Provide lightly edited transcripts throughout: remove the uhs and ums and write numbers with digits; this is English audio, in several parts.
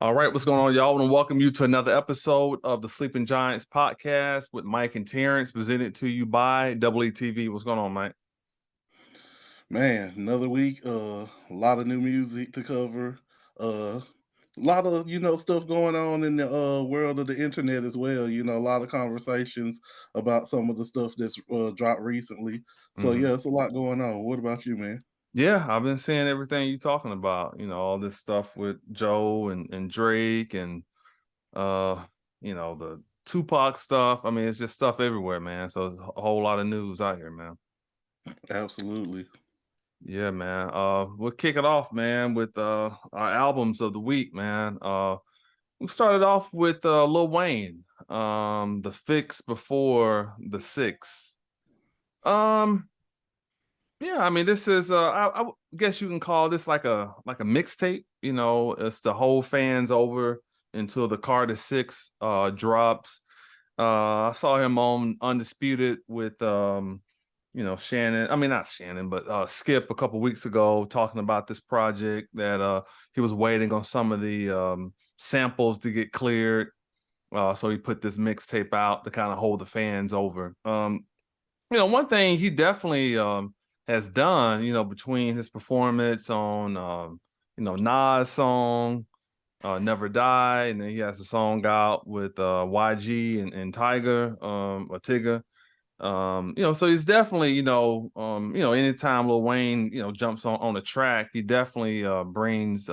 All right, what's going on, y'all? I want to welcome you to another episode of the Sleeping Giants podcast with Mike and Terrance, presented to you by EETV. What's going on, Mike? Man, another week. A lot of new music to cover. A lot of stuff going on in the world of the internet as well. A lot of conversations about some of the stuff that's dropped recently. So hmm yeah, it's a lot going on. What about you, man? Yeah, I've been seeing everything you're talking about. All this stuff with Joe and Drake and uh, the Tupac stuff. I mean, it's just stuff everywhere, man. So there's a whole lot of news out here, man. Absolutely. Yeah, man. We'll kick it off, man, with our albums of the week, man. We started off with Lil Wayne, The Fix Before the Six. Um, yeah, I mean, this is I guess you can call this like a mixtape. It's the whole fans over until the Carter Six drops. I saw him on Undisputed with Shannon. I mean, not Shannon, but Skip a couple weeks ago talking about this project that he was waiting on some of the samples to get cleared. So he put this mixtape out to kind of hold the fans over. One thing he definitely has done, between his performance on, Nas song, Never Die, and then he has a song out with YG and Tiger, or Tigger. So he's definitely, anytime Lil Wayne, jumps on a track, he definitely brings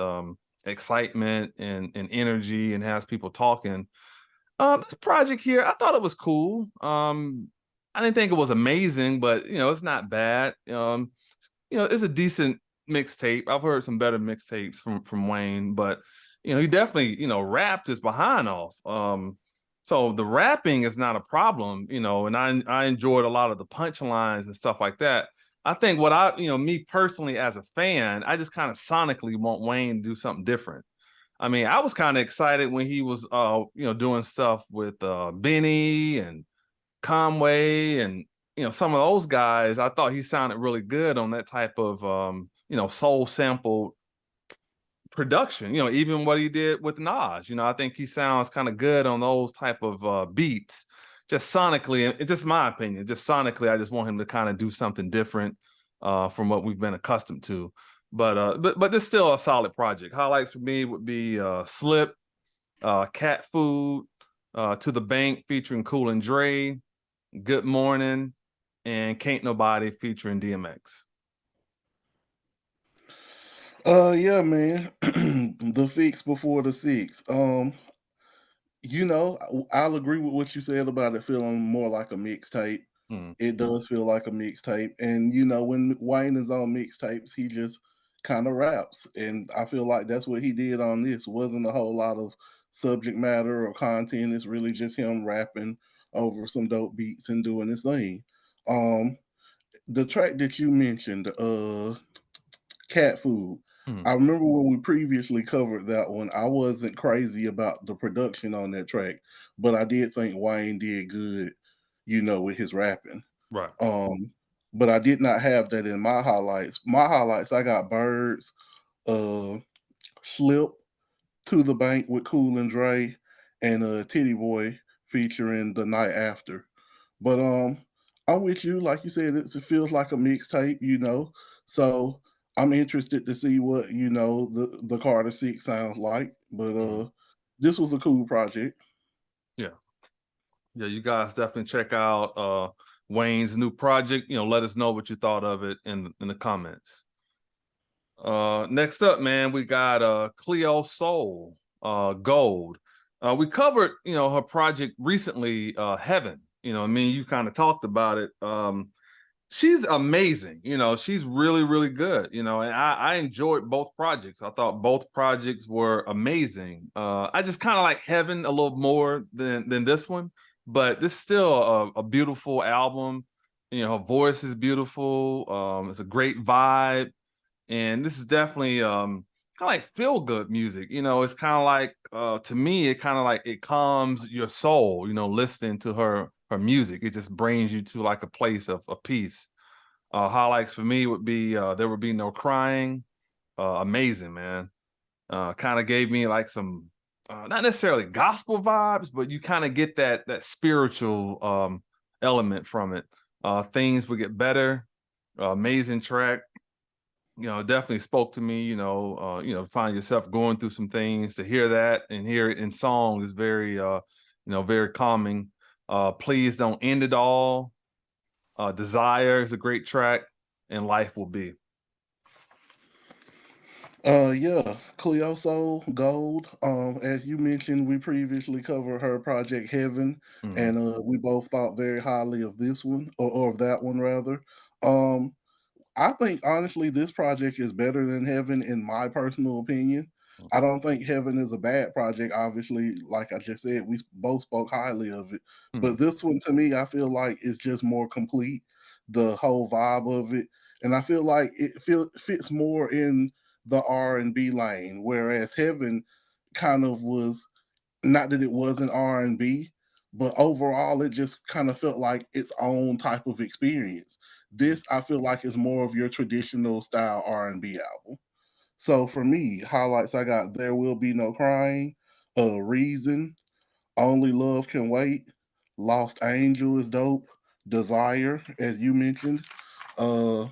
excitement and energy and has people talking. This project here, I thought it was cool. I didn't think it was amazing, but it's not bad. It's a decent mixtape. I've heard some better mixtapes from Wayne, but he definitely, rapped his behind off. So the rapping is not a problem, and I enjoyed a lot of the punchlines and stuff like that. I think me personally as a fan, I just kind of sonically want Wayne to do something different. I mean, I was kind of excited when he was doing stuff with Benny and Conway and some of those guys. I thought he sounded really good on that type of soul sample production. Even what he did with Nas. I think he sounds kind of good on those type of beats. Just sonically, and just my opinion, just sonically, I just want him to kind of do something different from what we've been accustomed to. But this is still a solid project. Highlights for me would be Slip, Cat Food, To the Bank featuring Cool and Dre, Good Morning, and Can't Nobody featuring DMX. Yeah, man. The fix before the six. I'll agree with what you said about it feeling more like a mixtape. Mm, It does feel like a mixtape. And when Wayne is on mixtapes, he just kind of raps. And I feel like that's what he did on this. Wasn't a whole lot of subject matter or content. It's really just him rapping over some dope beats and doing his thing. Um, the track that you mentioned, Cat Food. mm, I remember when we previously covered that one, I wasn't crazy about the production on that track, but I did think Wayne did good, with his rapping. right. Um, but I did not have that in my highlights. My highlights, I got Birds, uh, Slip, To the Bank with Cool and Dre, and Titty Boy featuring The Night After. But I'm with you. Like you said, it feels like a mixtape, So I'm interested to see what, the Carter Six sounds like. But Mm, this was a cool project. yeah. Yeah, you guys definitely check out Wayne's new project. Let us know what you thought of it in the comments. Next up, man, we got Cleo Soul, Gold. We covered, her project recently, Heaven. I mean, you kind of talked about it. She's amazing. She's really, really good. And I enjoyed both projects. I thought both projects were amazing. I just kind of like Heaven a little more than this one, but this is still a beautiful album. Her voice is beautiful. It's a great vibe, and this is definitely kind of like feel good music. It's kind of like to me, it kind of like it calms your soul. Listening to her music, it just brings you to like a place of peace. Highlights for me would be There Would Be No Crying. Amazing, man. Kind of gave me like some not necessarily gospel vibes, but you kind of get that spiritual element from it. Things will get better. Amazing track. Definitely spoke to me. Find yourself going through some things. To hear that and hear it in song is very, very calming. Please don't end it all. Desire is a great track, and Life Will Be. Yeah, Cleo Soul Gold. As you mentioned, we previously covered her project Heaven, Mhm. and we both thought very highly of this one, or of that one rather. Um, I think honestly, this project is better than Heaven in my personal opinion. I don't think Heaven is a bad project. Obviously, like I just said, we both spoke highly of it. But Mhm. this one, to me, I feel like it's just more complete. The whole vibe of it, and I feel like fits more in the R&B lane, whereas Heaven kind of was, not that it wasn't R&B, but overall it just kind of felt like its own type of experience. This I feel like is more of your traditional style R&B album. So for me, highlights I got There Will Be No Crying, Reason, Only Love Can Wait, Lost Angel is dope, Desire, as you mentioned, uh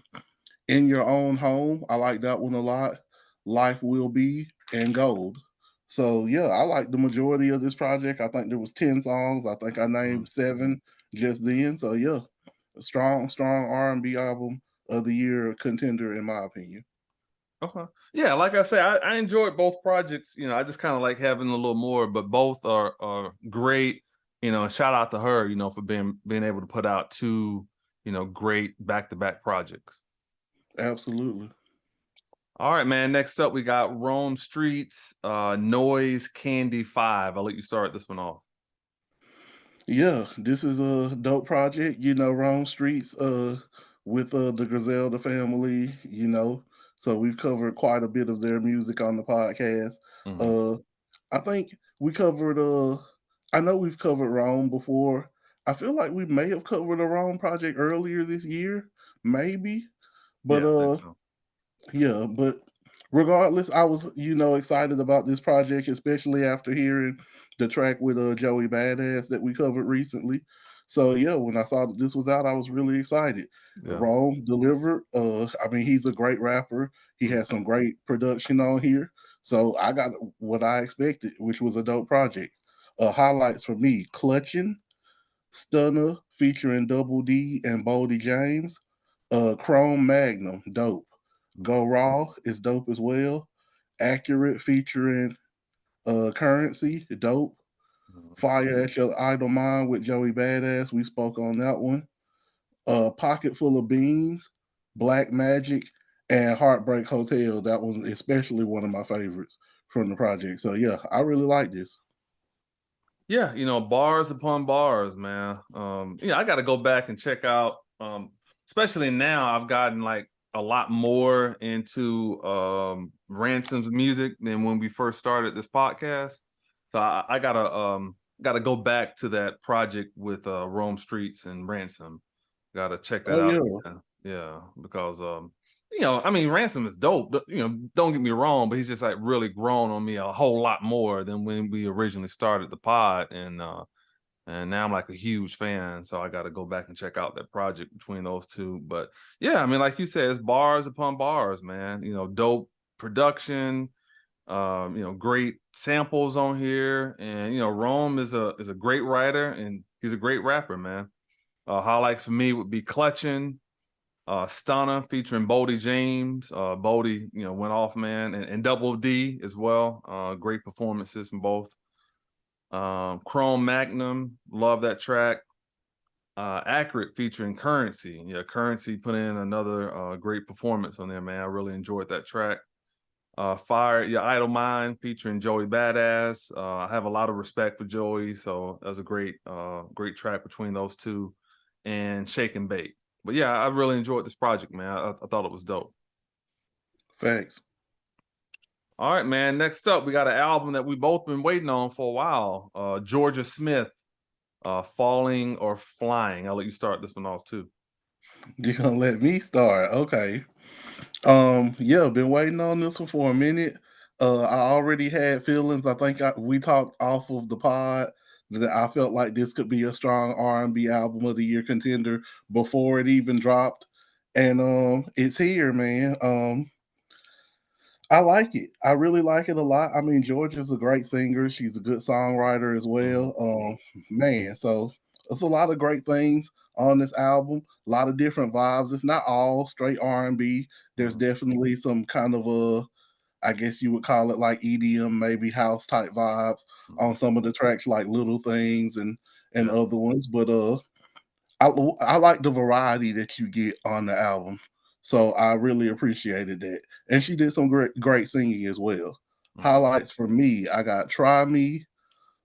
In Your Own Home, I like that one a lot. Life Will Be and Gold. So yeah, I like the majority of this project. I think there was 10 songs. I think I Mhm. named 7 just then. So yeah, a strong R&B album of the year contender in my opinion. Okay. Yeah, like I say, I enjoyed both projects. I just kind of like having a little more, but both are great. And shout out to her, for being able to put out two, great back-to-back projects. Absolutely. All right, man. Next up, we got Rome Streets, Noise Candy 5. I'll let you start this one off. Yeah, this is a dope project, Rome Streets with the Griselda family, So we've covered quite a bit of their music on the podcast. Mhm. Uh I think we covered I know we've covered Rome before. I feel like we may have covered a Rome project earlier this year, maybe. But Yeah, I think so. yeah, but regardless, I was, excited about this project, especially after hearing the track with Joey Badass that we covered recently. So yeah, when I saw that this was out, I was really excited. Yeah. Rome delivered. I mean, he's a great rapper. He Mhm. has some great production on here. So I got what I expected, which was a dope project. Highlights for me: Clutching, Stunner featuring Double D and Boldy James. Chrome Magnum, dope. Go Raw is dope as well. Accurate featuring Currency, dope. Mhm. Fire at Your Idle Mind with Joey Badass. We spoke on that one. Pocket Full of Beans, Black Magic, and Heartbreak Hotel. That was especially one of my favorites from the project. So yeah, I really like this. Yeah, bars upon bars, man. I got to go back and check out. Especially now, I've gotten like a lot more into Ransom's music than when we first started this podcast. So I gotta go back to that project with Rome Streets and Ransom. Gotta check that Oh out yeah. again. Yeah, because I mean, Ransom is dope. Don't get me wrong, but he's just like really grown on me a whole lot more than when we originally started the pod, and now I'm like a huge fan. So I got to go back and check out that project between those two. But yeah, I mean, like you said, it's bars upon bars, man. Dope production. Great samples on here, and Rome is a great writer and he's a great rapper, man. Highlights for me would be Clutching, Stunner featuring Boldy James. Boldy, went off, man, and Double D as well. Great performances from both. Chrome Magnum, love that track. Accurate featuring Currency. Yeah, Currency put in another great performance on there, man. I really enjoyed that track. Fire Your Idle Mind featuring Joey Badass. I have a lot of respect for Joey, so that was a great track between those two. And Shake and Bake. But yeah, I really enjoyed this project, man. I thought it was dope. Facts. All right, man. Next up, we got an album that we both been waiting on for a while. Georgia Smith, Falling or Flying. I'll let you start this one off too. You're gonna let me start. Okay. Yeah, been waiting on this one for a minute. I already had feelings. I think we talked off of the pod that I felt like this could be a strong R&B album of the year contender before it even dropped, and it's here, man. I like it. I really like it a lot. I mean, Georgia's a great singer. She's a good songwriter as Mhm, well. Man, so it's a lot of great things on this album. A lot of different vibes. It's not all straight R&B. There's mhm, definitely some kind of I guess you would call it like EDM, maybe house type vibes mhm. on some of the tracks, like Little Things and Yeah. other ones. But I like the variety that you get on the album, so I really appreciated that. And she did some great singing as well. Mhm, Highlights for me, I got "Try Me,"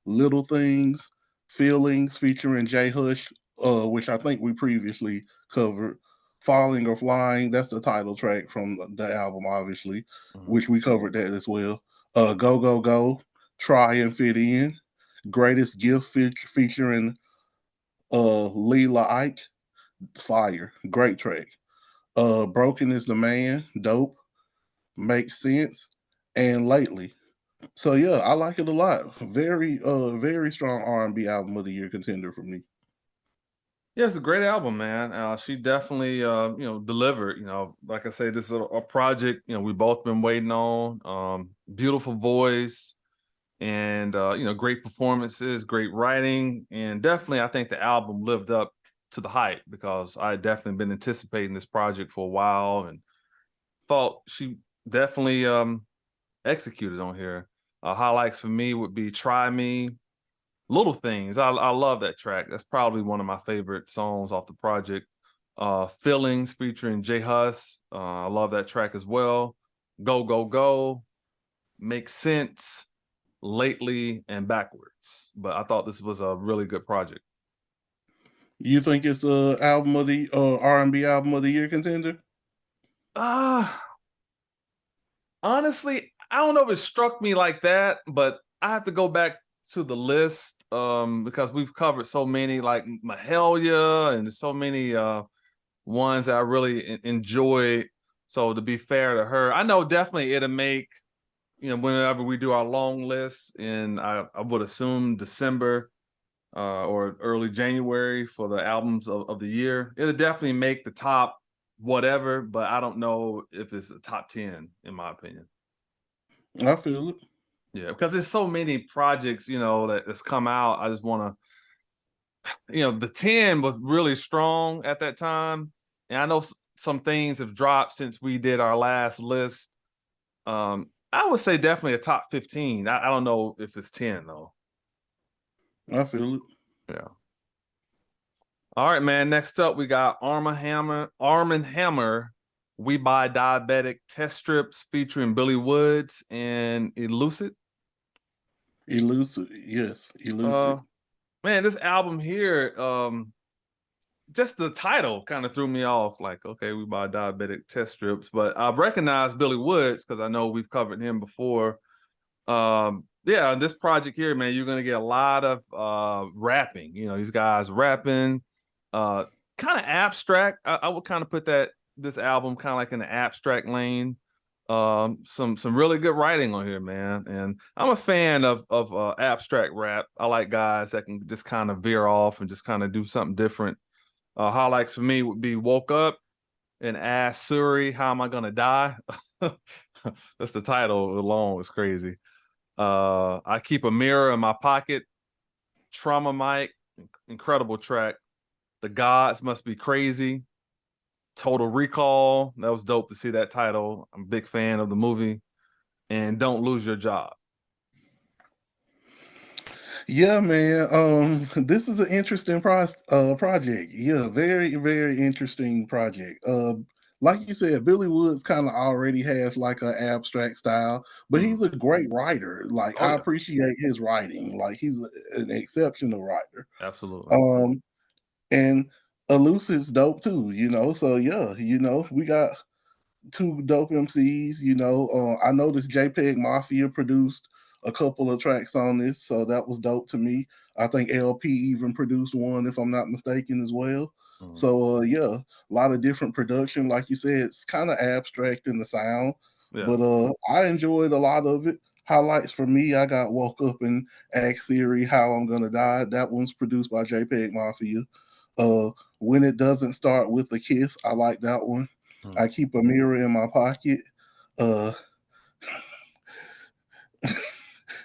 "Little Things," "Feelings" featuring Jay Hush, which I think we previously covered. "Falling or Flying," that's the title track from the album, obviously, mhm. which we covered that as well. "Go Go Go," "Try and Fit In," "Greatest Gift" featuring Leela Ike, fire, great track. Broken is the Man, dope, makes sense, and lately. So yeah, I like it a lot. Very strong R&B album of the year contender for me. Yeah, it's a great album, man. She definitely, delivered. Like I say, this is a project. We both been waiting on. Beautiful voice, and great performances, great writing, and definitely, I think the album lived up to the hype because I had definitely been anticipating this project for a while and thought she definitely executed on here. Highlights for me would be "Try Me," "Little Things." I love that track. That's probably one of my favorite songs off the project. "Feelings" featuring Jay Huss. I love that track as well. "Go Go Go," "Makes Sense," "Lately," and "Backwards." But I thought this was a really good project. You think it's a album of the R&B album of the year contender? Uh Honestly, I don't know if it struck me like that, but I have to go back to the list because we've covered so many like Mahalia and so many ones that I really enjoyed. So to be fair to her, I know definitely it'll make, whenever we do our long list in I would assume December or early January for the albums of the year, it'll definitely make the top whatever, but I don't know if it's a top 10 in my opinion. I feel it. Yeah, because there's so many projects, that's come out. I just want to, the 10 was really strong at that time. And I know some things have dropped since we did our last list. I would say definitely a top 15. I don't know if it's 10 though. I feel it. Yeah. All right, man. Next up, we got Arm and Hammer, "We Buy Diabetic" test strips featuring Billy Woods and Elucid. Elucid, yes, Uh, Elucid. Man, this album here, just the title kind of threw me off. Like, okay, "We Buy Diabetic" test strips, but I've recognized Billy Woods because I know we've covered him before. Yeah, this project here, man, you're gonna get a lot of rapping. These guys rapping, uh, kind of abstract. I would kind of put this album kind of like in the abstract lane. Some really good writing on here, man, and I'm a fan of abstract rap. I like guys that can just kind of veer off and just kind of do something different. Highlights for me would be "Woke Up" and "Ask Suri, How Am I Gonna Die." That's the title alone. It's crazy. "I Keep a Mirror in My Pocket," "Trauma Mike," incredible track. "The Gods Must Be Crazy," "Total Recall." That was dope to see that title. I'm a big fan of the movie. And "Don't Lose Your Job." Yeah, man. This is an interesting project. Yeah, very interesting project. Like you said, Billy Woods kind of already has like an abstract style, but he's Mhm. a great writer. Like Oh I yeah, appreciate his writing. Like he's an exceptional writer. absolutely. Um, and Elucid's dope too. So yeah, we got two dope MCs. I noticed JPEG Mafia produced a couple of tracks on this, so that was dope to me. I think LP even produced one, if I'm not mistaken, as well. Mhm. So yeah, a lot of different production. Like you said, it's kind of abstract in the sound, Yeah. But I enjoyed a lot of it. Highlights for me, I got Woke Up and Ask Siri How I'm Gonna Die. That one's produced by JPEG Mafia. Uh, when It Doesn't Start With a Kiss, I like that one. Mm. I Keep a Mirror in My Pocket. Uh,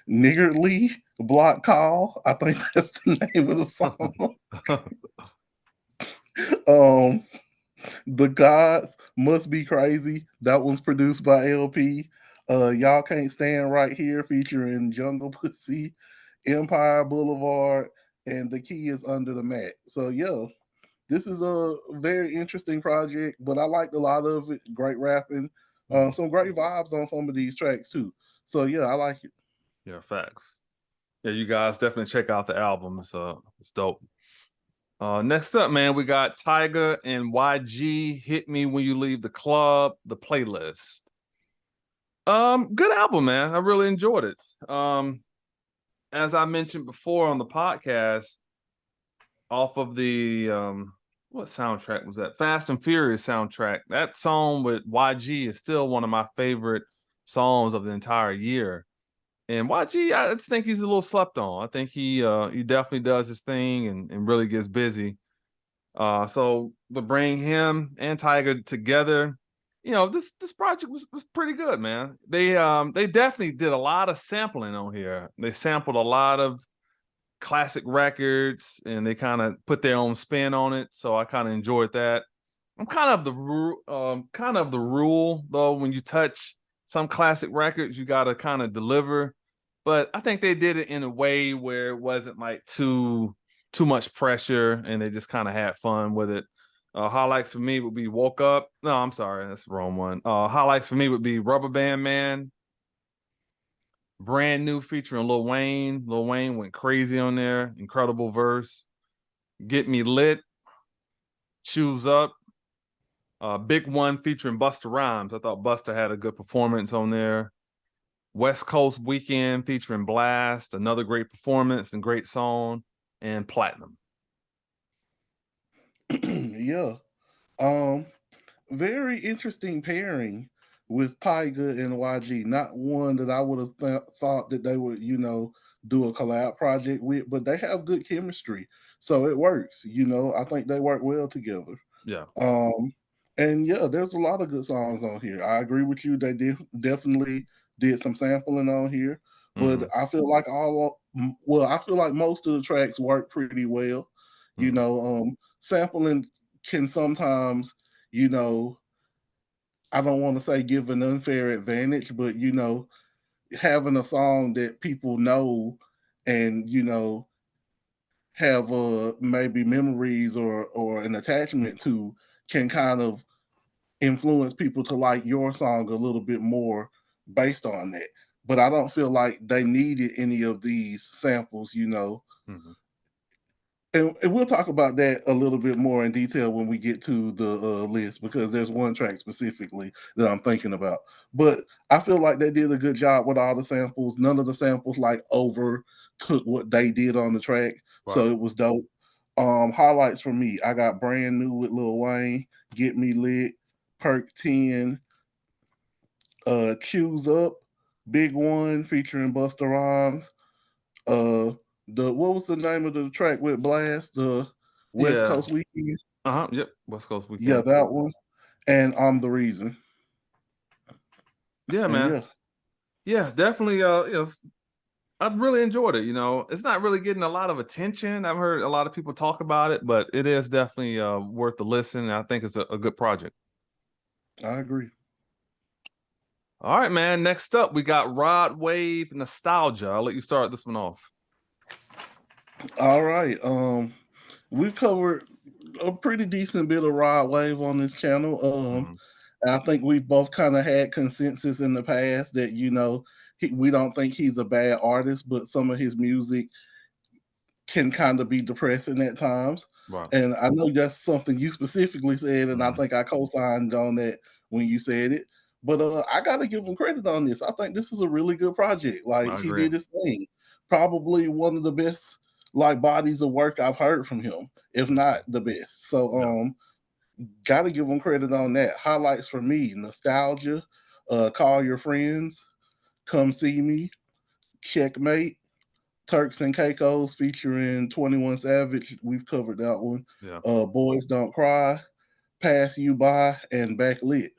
Niggardly Block Call. I think that's the name of the song. um, The Gods Must Be Crazy. That one's produced by LP. Y'all Can't Stand Right Here featuring Jungle Pussy, Empire Boulevard, and The Key Is Under the Mat. So yeah, this is a very interesting project, but I liked a lot of it. Great rapping. Mhm. Some great vibes on some of these tracks too. So yeah, I like it. Yeah, facts. Yeah, you guys definitely check out the album. It's dope. Next up, man, we got Tyga and YG. Hit Me When You Leave the Club, the playlist. Good album, man. I really enjoyed it. As I mentioned before on the podcast, off of the what soundtrack was that? Fast and Furious soundtrack. That song with YG is still one of my favorite songs of the entire year. And YG, I just think he's a little slept on. I think he definitely does his thing and really gets busy. So to bring him and Tiger together, this project was pretty good, man. They definitely did a lot of sampling on here. They sampled a lot of classic records and they kind of put their own spin on it. So I kind of enjoyed that. I'm kind of the rule though. When you touch some classic records, you got to kind of deliver. But I think they did it in a way where it wasn't like too much pressure, and they just kind of had fun with it. Highlights for me would be "Woke Up." No, I'm sorry, that's the wrong one. Highlights for me would be "Rubber Band Man," Brand New featuring Lil Wayne. Lil Wayne went crazy on there. Incredible verse. "Get Me Lit," "Choose Up." Big One featuring Busta Rhymes. I thought Busta had a good performance on there. West Coast Weekend featuring Blast, another great performance and great song, and Platinum. Yeah. Um, Very interesting pairing with Tyga and YG. Not one that I would have thought that they would, do a collab project with, but they have good chemistry. So it works. I think they work well together. Yeah. Um, and yeah, there's a lot of good songs on here. I agree with you. They definitely did some sampling on here, but Hmm. I feel like I feel like most of the tracks work pretty well. Hmm. Sampling can sometimes, you know, I don't want to say give an unfair advantage, but having a song that people know and have maybe memories or an attachment to can kind of influence people to like your song a little bit more based on that. But I don't feel like they needed any of these samples. Hmm. And we'll talk about that a little bit more in detail when we get to the list because there's one track specifically that I'm thinking about. But I feel like they did a good job with all the samples. None of the samples like over took what they did on the track, Right. so it was dope. Highlights for me, I got Brand New with Lil Wayne, Get Me Lit, Perk 10, Choose Up, Big One featuring Busta Rhymes. Uh, the what was the name of the track with Blast? The West Yeah. Coast Weekend. Uh-huh. Yep. West Coast Yeah, Weekend. that one. And I'm the Reason. Yeah, And man. yeah, Yeah, definitely. I've really enjoyed it. It's not really getting a lot of attention. I've heard a lot of people talk about it, but it is definitely worth the listen. And I think it's a good project. I agree. All right, man. Next up, we got Rod Wave Nostalgia. I'll let you start this one off. All right. We've covered a pretty decent bit of Rod Wave on this channel. Mhm. And I think we've both kind of had consensus in the past that we don't think he's a bad artist, but some of his music can kind of be depressing at times. Right. And I know that's something you specifically said, and I Mhm. think I co-signed on that when you said it. But I gotta give him credit on this. I think this is a really good project. Like I he agree. did his thing. Probably one of the best like bodies of work I've heard from him, if not Mhm. the best. So Yeah. gotta give him credit on that. Highlights for me, Nostalgia, Call Your Friends, Come See Me, Checkmate, Turks and Caicos featuring 21 Savage. We've covered that one. Yeah. Boys Don't Cry, Pass You By, and Backlit.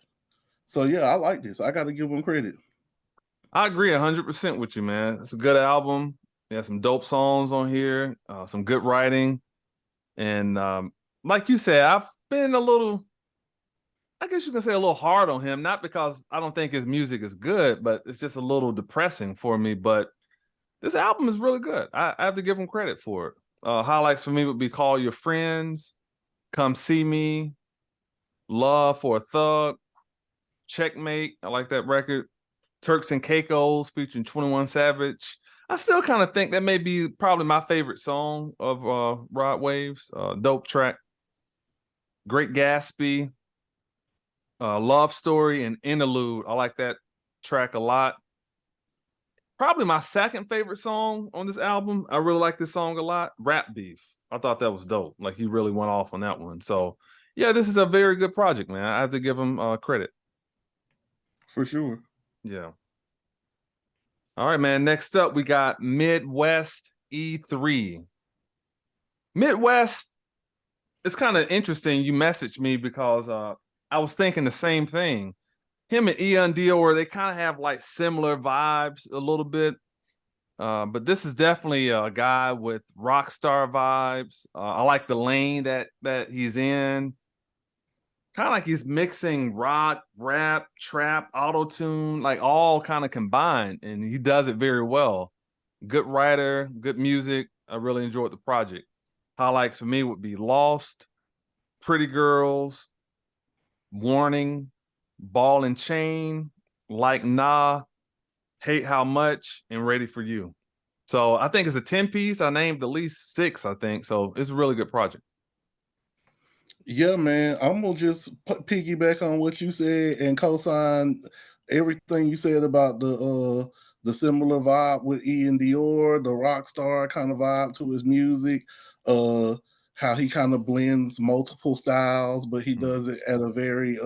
So yeah, I like this. I got to give them credit. I agree 100% with you, man. It's a good album. There's some dope songs on here, some good writing. And like you said, I've been a little, I guess you can say a little hard on him, not because I don't think his music is good, but it's just a little depressing for me. But this album is really good. I have to give him credit for it. Highlights for me would be Call Your Friends, Come See Me, Love for a Thug, Checkmate. I like that record. Turks and Caicos featuring 21 Savage. I still kind of think that may be probably my favorite song of Rod Wave's. Dope track. Great Gatsby, Love Story, and Interlude. I like that track a lot. Probably my second favorite song on this album. I really like this song a lot. Rap Beef. I thought that was dope. Like he really went off on that one. So yeah, this is a very good project, man. I have to give him credit. For sure. Yeah. All right, man. Next up, we got Midwest E3. Midwest, it's kind of interesting. You messaged me because I was thinking the same thing. Him and Ian Dior, they kind of have like similar vibes a little bit. But this is definitely a guy with rock star vibes. I like the lane that he's in. Kind of like he's mixing rock, rap, trap, auto tune, like all kind of combined, and he does it very well. Good writer, good music. I really enjoyed the project. Highlights for me would be Lost, Pretty Girls, Warning, Ball and Chain, Like Nah, Hate How Much, and Ready for You. So I think it's a 10-piece. I named at least 6, I think. So it's a really good project. Yeah, man. I'm gonna just piggyback on what you said and co-sign everything you said about the similar vibe with Ian Dior, the rock star kind of vibe to his music. Uh, how he kind of blends multiple styles, but he does it at a very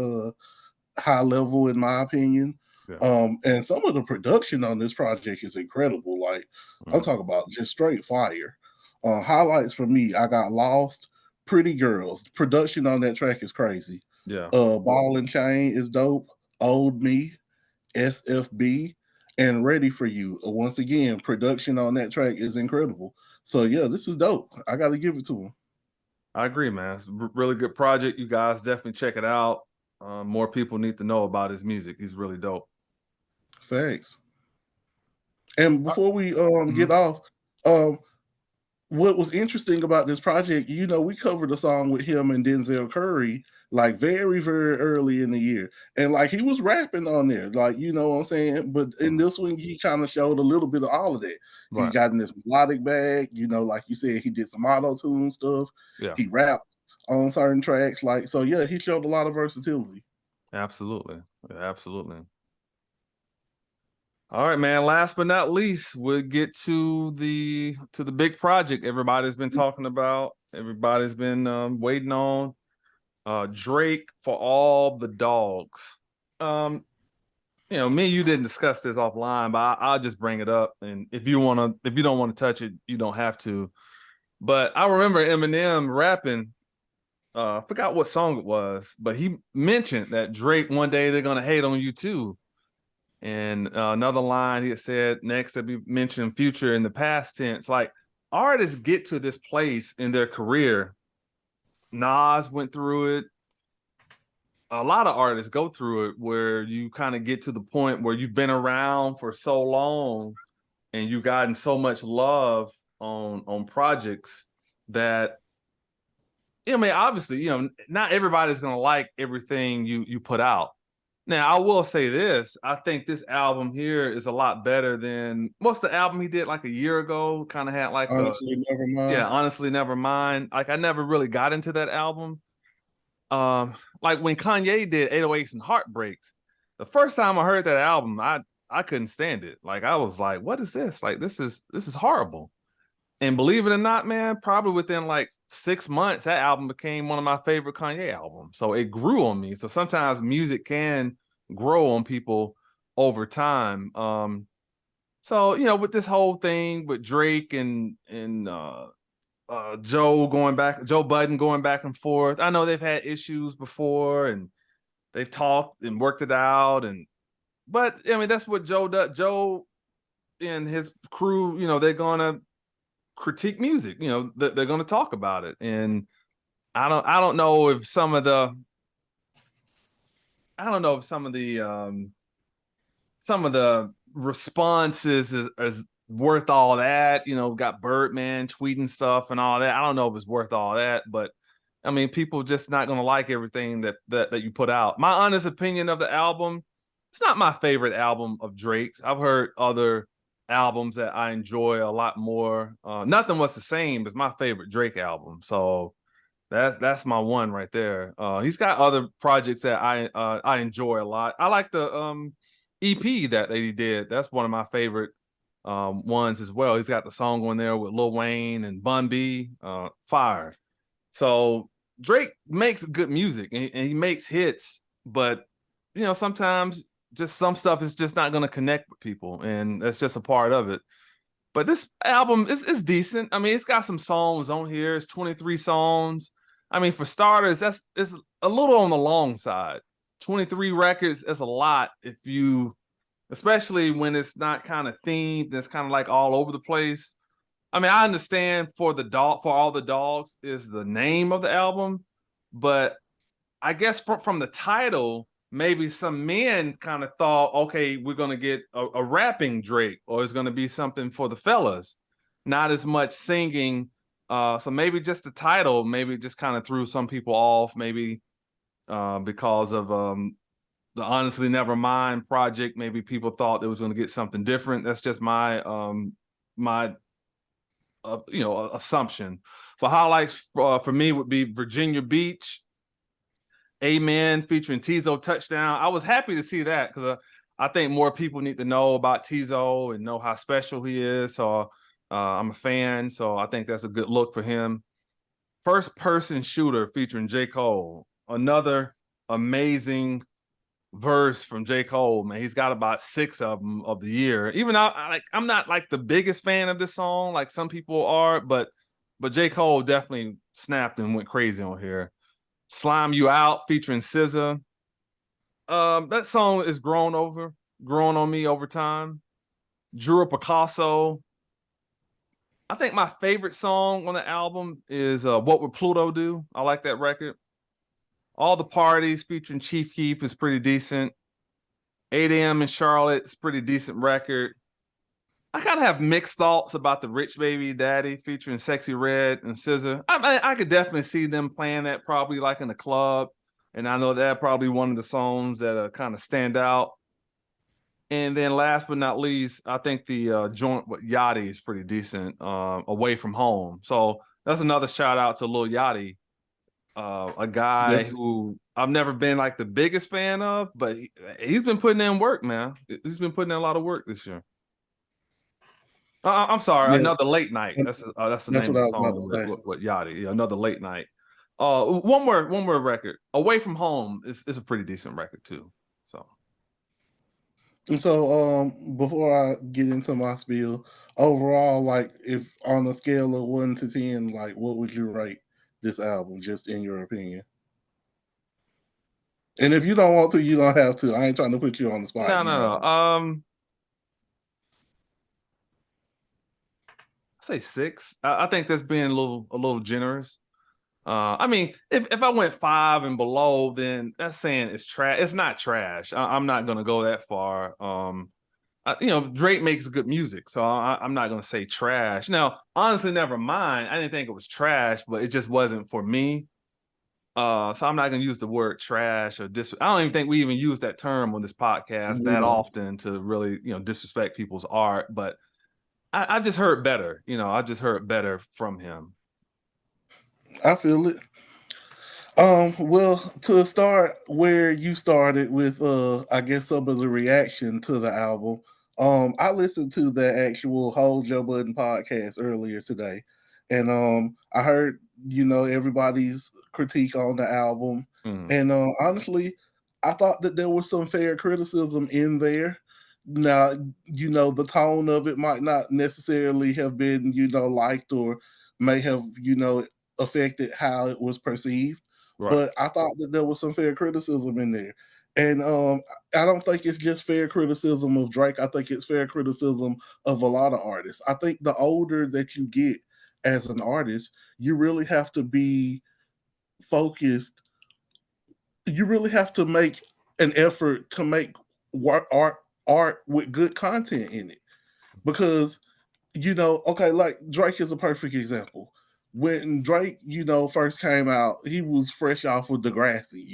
high level, in my opinion. Yeah. And some of the production on this project is incredible. Like I'm talking about just straight fire. Highlights for me, I got Lost, Pretty Girls. Production on that track is crazy. Yeah. Ball and Chain is dope. Old Me, SFB, and Ready for You. Once again, production on that track is incredible. So yeah, this is dope. I got to give it to him. I agree, man. It's a really good project. You guys definitely check it out. More people need to know about his music. He's really dope. Facts. And before we Mhm. get off, um, what was interesting about this project, we covered a song with him and Denzel Curry like very, very early in the year. And like he was rapping on there, like, you know what I'm saying? But in this one, he kind of showed a little bit of all of that. He Right. got in this melodic bag, like you said, he did some auto-tune stuff. Yeah. He rapped on certain tracks. Like, so yeah, he showed a lot of versatility. Absolutely. Yeah, absolutely. All right, man. Last but not least, we'll get to the big project everybody's been talking about. Everybody's been waiting on. Drake for All the Dogs. Me and you didn't discuss this offline, but I'll just bring it up. And if you don't want to touch it, you don't have to. But I remember Eminem rapping. I forgot what song it was, but he mentioned that Drake one day they're gonna hate on you too. And another line he had said next that we mentioned Future in the past tense. Like artists get to this place in their career. Nas went through it. A lot of artists go through it where you kind of get to the point where you've been around for so long and you've gotten so much love on projects that I mean, obviously, not everybody's gonna like everything you put out. Now, I will say this: I think this album here is a lot better than what's the album he did like a year ago. Kind of had like Honestly, never mind. honestly, never mind. Like I never really got into that album. Like when Kanye did 808s and Heartbreaks, the first time I heard that album, I couldn't stand it. Like I was like, what is this? Like this is horrible. And believe it or not, man, probably within like 6 months, that album became one of my favorite Kanye albums. So it grew on me. So sometimes music can grow on people over time. So with this whole thing with Drake and Joe Budden going back and forth. I know they've had issues before and they've talked and worked it out, but I mean that's what Joe does. Joe and his crew, they're gonna critique music. They're gonna talk about it, and I don't know if some of the I don't know if some of the responses is worth all that. Got Birdman tweeting stuff and all that. I don't know if it's worth all that, but I mean, people just not gonna like everything that you put out. My honest opinion of the album, it's not my favorite album of Drake's. I've heard other albums that I enjoy a lot more. Nothing Was the Same is my favorite Drake album, so that's my one right there. He's got other projects that I enjoy a lot. I like the EP that he did. That's one of my favorite ones as well. He's got the song on there with Lil Wayne and Bun B, Fire. So Drake makes good music and he makes hits, but sometimes just some stuff is just not going to connect with people, and that's just a part of it. But this album is decent. I mean, it's got some songs on here. It's 23 songs. I mean, for starters, it's a little on the long side. 23 records is a lot especially when it's not kind of themed, it's kind of like all over the place. I mean, I understand For All the Dogs is the name of the album, but I guess from the title, maybe some men kind of thought, okay, we're gonna get a rapping Drake, or it's gonna be something for the fellas, not as much singing. So maybe just the title, maybe just kind of threw some people off, maybe because of the Honestly Nevermind project. Maybe people thought they was gonna get something different. That's just my assumption. For highlights for me would be Virginia Beach, Amen featuring Tizo Touchdown. I was happy to see that because I think more people need to know about Tizo and know how special he is. So I'm a fan. So I think that's a good look for him. First Person Shooter featuring J. Cole. Another amazing verse from J. Cole, man. He's got about 6 of them of the year. Even I'm not like the biggest fan of this song, like some people are, but J. Cole definitely snapped and went crazy on here. Slime You Out featuring SZA. That song is grown on me over time. Drew Picasso. I think my favorite song on the album is What Would Pluto Do? I like that record. All the Parties featuring Chief Keef is pretty decent. 8 a.m. in Charlotte is pretty decent record. I kind of have mixed thoughts about the Rich Baby Daddy featuring Sexy Red and SZA. I could definitely see them playing that probably like in a club, and I know that probably one of the songs that kind of stand out. And then last but not least, I think the joint with Yachty is pretty decent. Away From Home. So that's another shout out to Lil Yachty, a guy who I've never been like the biggest fan of, but he's been putting in work, man. He's been putting in a lot of work this year. I'm sorry, Yeah, Another Late Night. That's the that's name what of I the was about song to say. with Yachty. Yeah, Another Late Night. One more record. Away From Home is a pretty decent record too. So And so, before I get into my spiel, overall, like, if on a scale of 1 to 10, like, what would you rate this album, just in your opinion? And if you don't want to, you don't have to. I ain't trying to put you on the spot, no, you no, know. no. I say 6. I think that's being a little generous. I mean, if I went 5 and below, then that's saying it's trash. It's not trash. I'm not gonna go that far. Drake makes good music, so I'm not gonna say trash. Now, honestly, never mind. I didn't think it was trash, but it just wasn't for me. So I'm not gonna use the word trash or dis. I don't even think we even use that term on this podcast We that don't. often to really disrespect people's art. But I just heard better. I just heard better from him. I feel it. Well, to start where you started with, I guess some of the reaction to the album. I listened to the actual whole Joe Budden podcast earlier today, and I heard everybody's critique on the album, Mm. and honestly, I thought that there was some fair criticism in there. Now, the tone of it might not necessarily have been, liked, or may have, affected how it was perceived. Right. But I thought that there was some fair criticism in there. And I don't think it's just fair criticism of Drake. I think it's fair criticism of a lot of artists. I think the older that you get as an artist, you really have to be focused. You really have to make an effort to make art with good content in it, because okay, like Drake is a perfect example. When Drake, first came out, he was fresh off of Degrassi.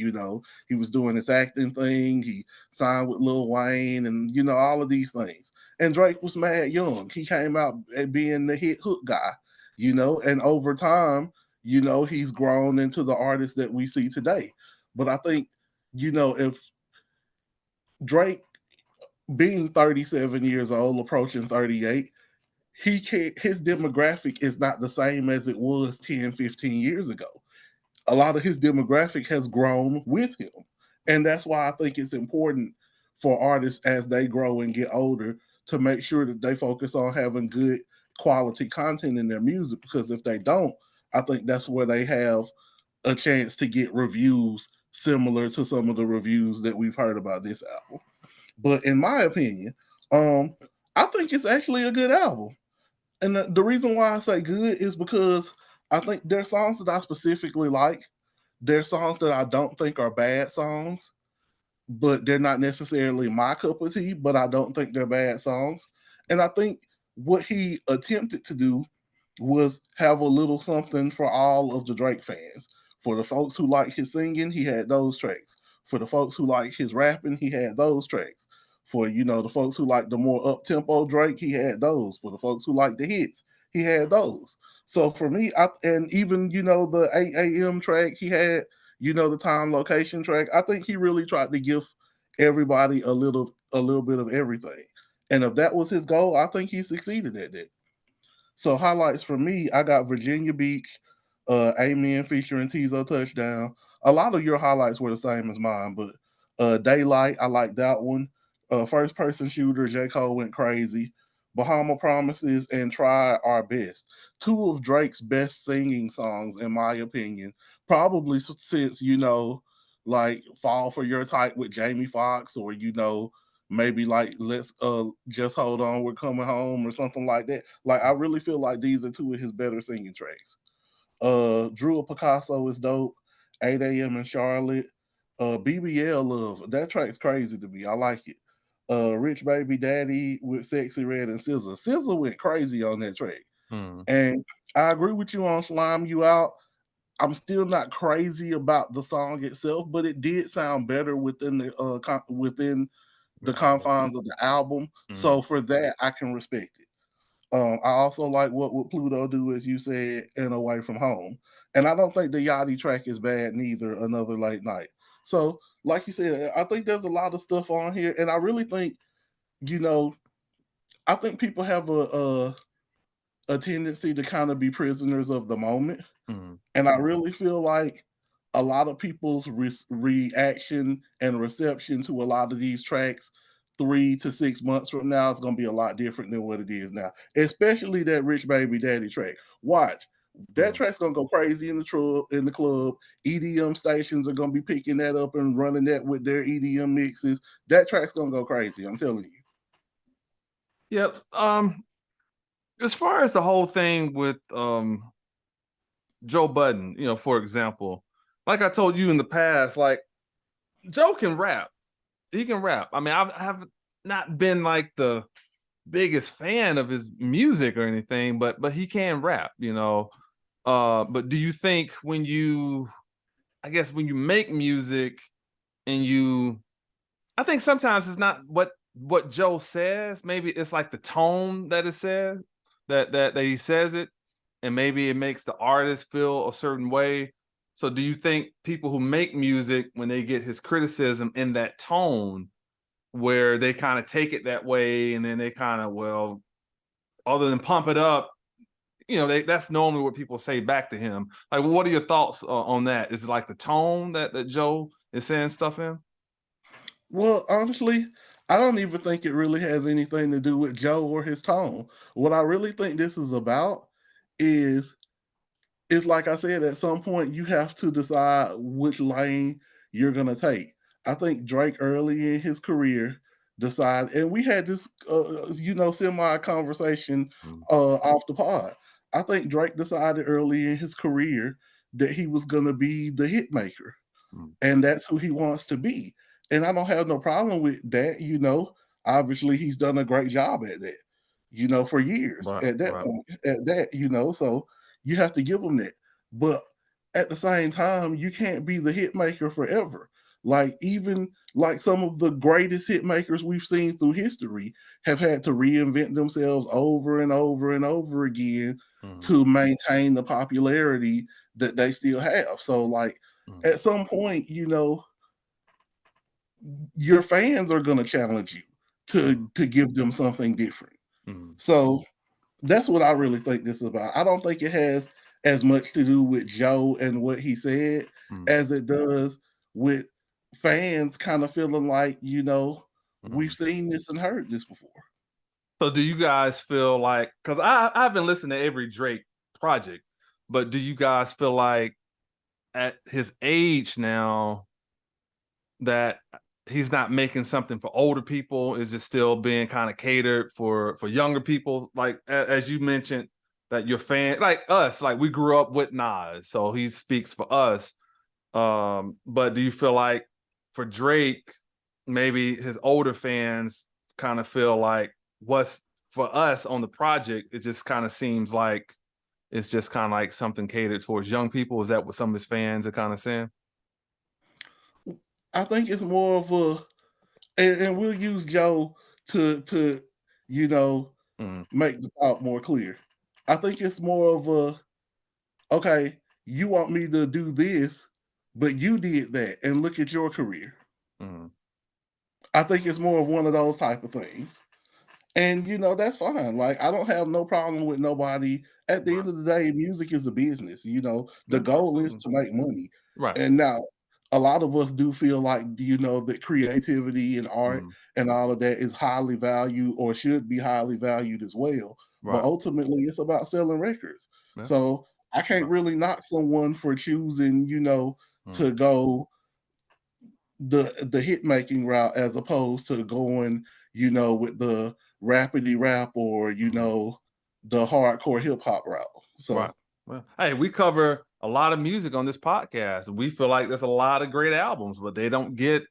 He was doing this acting thing. He signed with Lil Wayne, and all of these things. And Drake was mad young. He came out being the hit hook guy. And over time, he's grown into the artist that we see today. But I think, if Drake, being 37 years old, approaching 38, he can't his demographic is not the same as it was 10, 15 years ago. A lot of his demographic has grown with him. And that's why I think it's important for artists, as they grow and get older, to make sure that they focus on having good quality content in their music, because if they don't, I think that's where they have a chance to get reviews similar to some of the reviews that we've heard about this album. But in my opinion, I think it's actually a good album. And the reason why I say good is because I think there are songs that I specifically like. There are songs that I don't think are bad songs, but they're not necessarily my cup of tea, but I don't think they're bad songs. And I think what he attempted to do was have a little something for all of the Drake fans. For the folks who like his singing, he had those tracks. For the folks who like his rapping, he had those tracks. For the folks who like the more up tempo Drake, he had those. For the folks who like the hits, he had those. So for me, and even the 8 a.m. track he had, the time location track, I think he really tried to give everybody a little bit of everything. And if that was his goal, I think he succeeded at that. So highlights for me, I got Virginia Beach, Amen featuring Tizo Touchdown. A lot of your highlights were the same as mine, but Daylight, I like that one. First person shooter, J. Cole went crazy. Bahama Promises and Try Our Best. Two of Drake's best singing songs, in my opinion. Probably since, like Fall for Your Type with Jamie Foxx, or, maybe like Let's Just Hold On, We're Coming Home, or something like that. Like, I really feel like these are two of his better singing tracks. Drew of Picasso is dope. 8 a.m. in Charlotte. BBL Love. That track's crazy to me. I like it. Rich Baby Daddy with Sexy Red and SZA. SZA went crazy on that track. Hmm. And I agree with you on Slime You Out. I'm still not crazy about the song itself, but it did sound better within the confines of the album. Hmm. So for that, I can respect it. I also like What Would Pluto Do, as you said, and Away From Home. And I don't think the Yachty track is bad neither, Another Late Night. So, like you said, I think there's a lot of stuff on here. And I really think, you know, I think people have a tendency to kind of be prisoners of the moment. Hmm. And I really feel like a lot of people's reaction and reception to a lot of these tracks 3 to 6 months from now is going to be a lot different than what it is now, especially that Rich Baby Daddy track. Watch. That Hmm. track's gonna go crazy in the club. EDM stations are gonna be picking that up and running that with their EDM mixes. That track's gonna go crazy. I'm telling you. Yep. As far as the whole thing with Joe Budden, for example, like I told you in the past, like Joe can rap. He can rap. I mean, I have not been like the biggest fan of his music or anything, but he can rap. But do you think I guess when you make music and I think sometimes it's not what Joe says. Maybe it's like the tone that it says that he says it, and maybe it makes the artist feel a certain way. So do you think people who make music, when they get his criticism in that tone, where they kind of take it that way, and then they kind of, well, other than pump it up, that's normally what people say back to him. Like, what are your thoughts on that? Is it like the tone that Joe is saying stuff in? Well, honestly, I don't even think it really has anything to do with Joe or his tone. What I really think this is about is it's like I said, at some point you have to decide which lane you're gonna take. I think Drake early in his career decided, and we had this, semi conversation Mm, off the pod. I think Drake decided early in his career that he was gonna be the hit maker, mm, and that's who he wants to be. And I don't have no problem with that. Obviously he's done a great job at that. For years right, at that right. point, at that, so you have to give him that. But at the same time, you can't be the hit maker forever. Like even like some of the greatest hit makers we've seen through history have had to reinvent themselves over and over and over again Mhm, to maintain the popularity that they still have. So like mhm, at some point, your fans are going to challenge you mhm, to give them something different. mhm, So that's what I really think this is about. I don't think it has as much to do with Joe and what he said mhm, as it does with fans kind of feeling like, we've mhm. seen this and heard this before. So do you guys feel like, because I've been listening to every Drake project, but do you guys feel like at his age now that he's not making something for older people, is just still being kind of catered for younger people? Like as you mentioned, that your fan, like us, like we grew up with Nas, so he speaks for us. But do you feel like for Drake, maybe his older fans kind of feel like what's for us on the project, it just kind of seems like it's just kind of like something catered towards young people? Is that what some of his fans are kind of saying? I think it's more of a, and we'll use Joe to you know Mm, make the thought more clear. I think it's more of a, okay, you want me to do this, but you did that, and look at your career. mm, I think it's more of one of those type of things. And that's fine. Like I don't have no problem with nobody. At the right. end of the day, music is a business. The Yeah, goal is absolutely. to make money. Right. And now a lot of us do feel like, that creativity and art Mm, and all of that is highly valued or should be highly valued as well. But right. ultimately it's about selling records. Yeah. So I can't Right. really knock someone for choosing, Mm, to go the hit making route as opposed to going, with the rapidy rap or, mm, the hardcore hip hop route. right. So Well, hey, we cover a lot of music on this podcast. We feel like there's a lot of great albums, but they don't get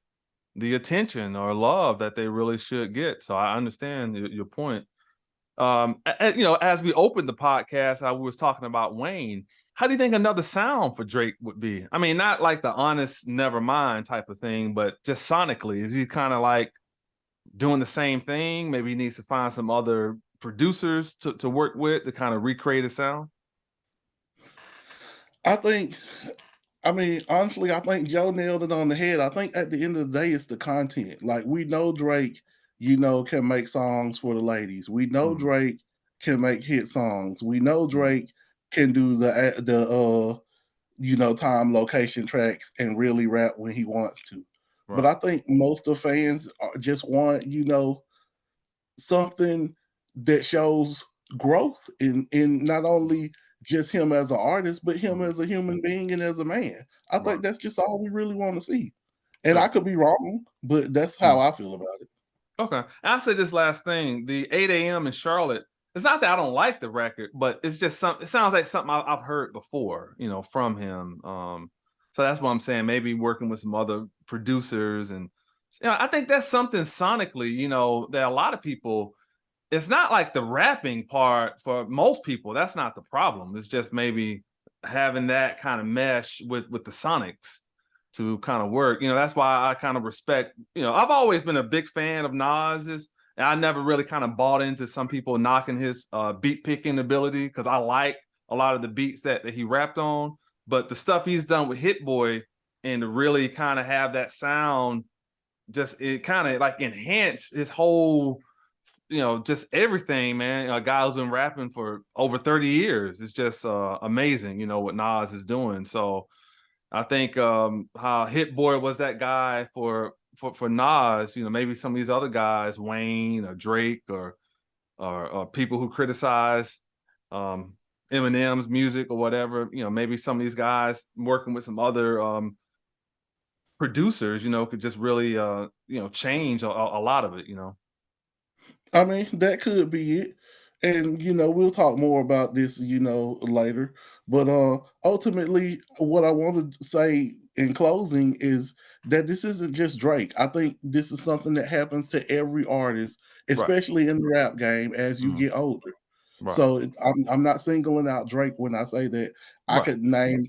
the attention or love that they really should get. So I understand your point. As we opened the podcast, I was talking about Wayne. How do you think another sound for Drake would be? I mean, not like the honest never mind type of thing, but just sonically. Is he kind of like doing the same thing? Maybe he needs to find some other producers to work with to kind of recreate a sound. I think, I mean, honestly, I think Joe nailed it on the head. I think at the end of the day, it's the content. Like we know Drake, can make songs for the ladies. We know Mm, Drake can make hit songs. We know mm, Drake can do time, location tracks and really rap when he wants to. But right. I think most of fans just want, something that shows growth in not only just him as an artist, but him Mm, as a human being and as a man. I right. think that's just all we really want to see. And I Sure. could be wrong, but that's how Mm. I feel about it. Okay. And I'll say this last thing. The 8 a.m. in Charlotte, it's not that I don't like the record, but it's just something, it sounds like something I've heard before, from him. So that's what I'm saying. Maybe working with some other producers. And I think that's something sonically, that a lot of people, it's not like the rapping part for most people. That's not the problem. It's just maybe having that kind of mesh with the sonics to kind of work. That's why I kind of respect. I've always been a big fan of Nas's, and I never really kind of bought into some people knocking his beat picking ability because I like a lot of the beats that he rapped on. But the stuff he's done with Hit Boy and to really kind of have that sound, just it kind of like enhance his whole just everything, man. A guy who's been rapping for over 30 years. It's just amazing, what Nas is doing. So I think how Hit Boy was that guy for for Nas, maybe some of these other guys, Wayne or Drake or people who criticize Eminem's music or whatever, maybe some of these guys working with some other producers, could just really change a lot of it. I mean, that could be it. And we'll talk more about this, later. But ultimately, what I want to say in closing is that this isn't just Drake. I think this is something that happens to every artist, Right. especially in the rap game as you Mhm. get older. Right. So I'm not singling out Drake when I say that. I Right. could name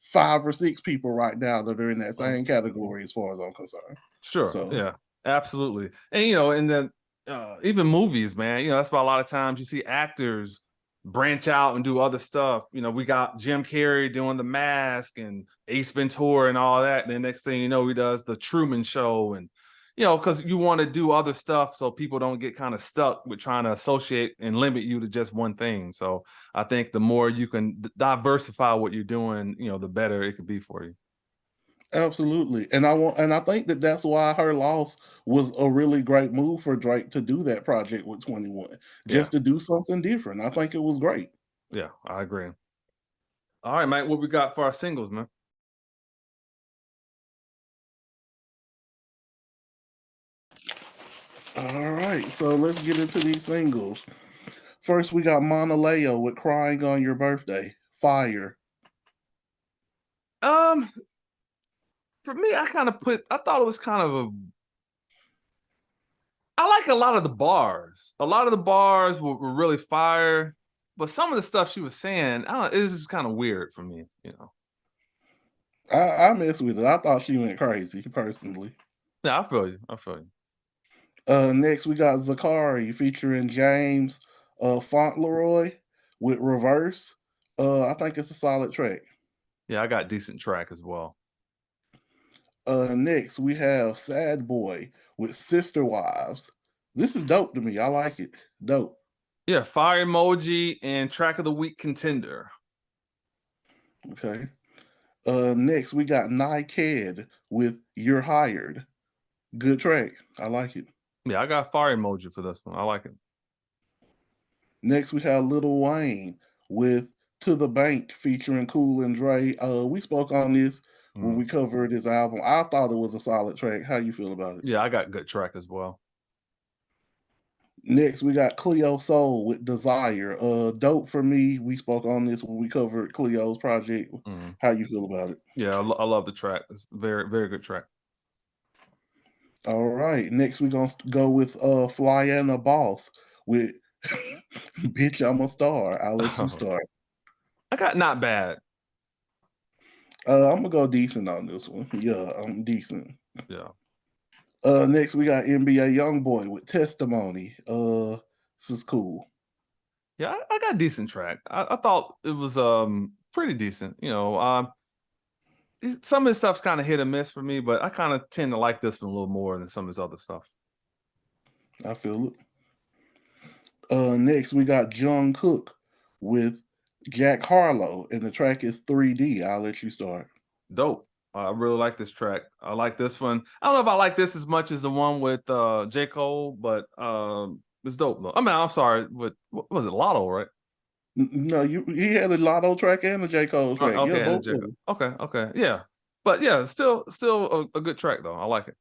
5 or 6 people right now that are in that Mhm. same category as far as I'm concerned. Sure. So Yeah. Absolutely. And then even movies, man. That's why a lot of times you see actors branch out and do other stuff. We got Jim Carrey doing The Mask and Ace Ventura and all that. And then next thing you know, he does The Truman Show, and because you want to do other stuff so people don't get kind of stuck with trying to associate and limit you to just one thing. So I think the more you can diversify what you're doing, the better it could be for you. absolutely, and I think that that's why her loss was a really great move for Drake to do that project with 21, Yeah. just to do something different. I think it was great. Yeah. I agree. All right, Mike, what we got for our singles, man? All right, so let's get into these singles. First, we got Monaleo with "Crying on Your Birthday." Fire. Um, for me, I thought it was kind of I like a lot of the bars. A lot of the bars were really fire, but some of the stuff she was saying, I don't, it was just kind of weird for me. I mess with it. I thought she went crazy personally. Yeah, I feel you. I feel you. Next, we got Zakari featuring James Fauntleroy with "Reverse." I think it's a solid track. Yeah, I got decent track as well. Next, we have Sad Boy with Sister Wives. This is dope to me. I like it. Dope. Yeah, fire emoji and track of the week contender. Okay. Next, we got Nyked with You're Hired. Good track. I like it. Yeah, I got fire emoji for this one. I like it. Next, we have Lil Wayne with To the Bank featuring Cool and Dre. We spoke on this when Mm. we covered his album. I thought it was a solid track. How you feel about it? Yeah, I got good track as well. Next, we got Cleo Soul with Desire. Dope for me. We spoke on this when we covered Cleo's project. Mm. How you feel about it? Yeah, I love the track. It's very, very good track. All right. Next, we're gonna go with Fly and the Boss with Bitch, I'm a Star. I'll let you start. I got not bad. I'm gonna go decent on this one. Yeah, I'm decent. Yeah. Next, we got NBA Youngboy with Testimony. This is cool. Yeah, I got decent track. I thought it was pretty decent. Some of his stuff's kind of hit or miss for me, but I kind of tend to like this one a little more than some of his other stuff. I feel it. Next, we got Jung Cook with Jack Harlow, and the track is 3D. I'll let you start. Dope. I really like this track. I like this one. I don't know if I like this as much as the one with J. Cole, but it's dope though. I mean, I'm sorry, what was it, Lotto, right? No, he had a Lotto track and a J. Cole track. Yeah, Okay, and the both J. of Cole. them. Okay, yeah. But yeah, still a good track though. I like it.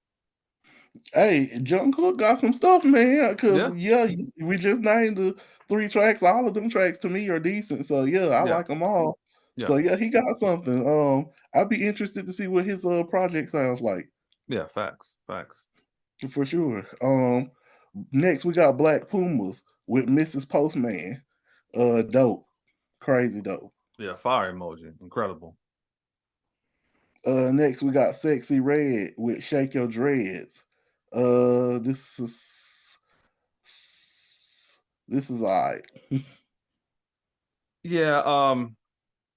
Hey, Jungkook got some stuff, man. Because Yeah, we just named the 3 tracks. All of them tracks to me are decent. So yeah, I yeah, like them all. yeah, So yeah, he got something. I'd be interested to see what his project sounds like yeah. Facts. for sure. Next we got Black Pumas with Mrs. Postman. Dope, crazy dope. Yeah, fire emoji, incredible. Next we got Sexy Red with Shake Your Dreads. This is alright. Yeah,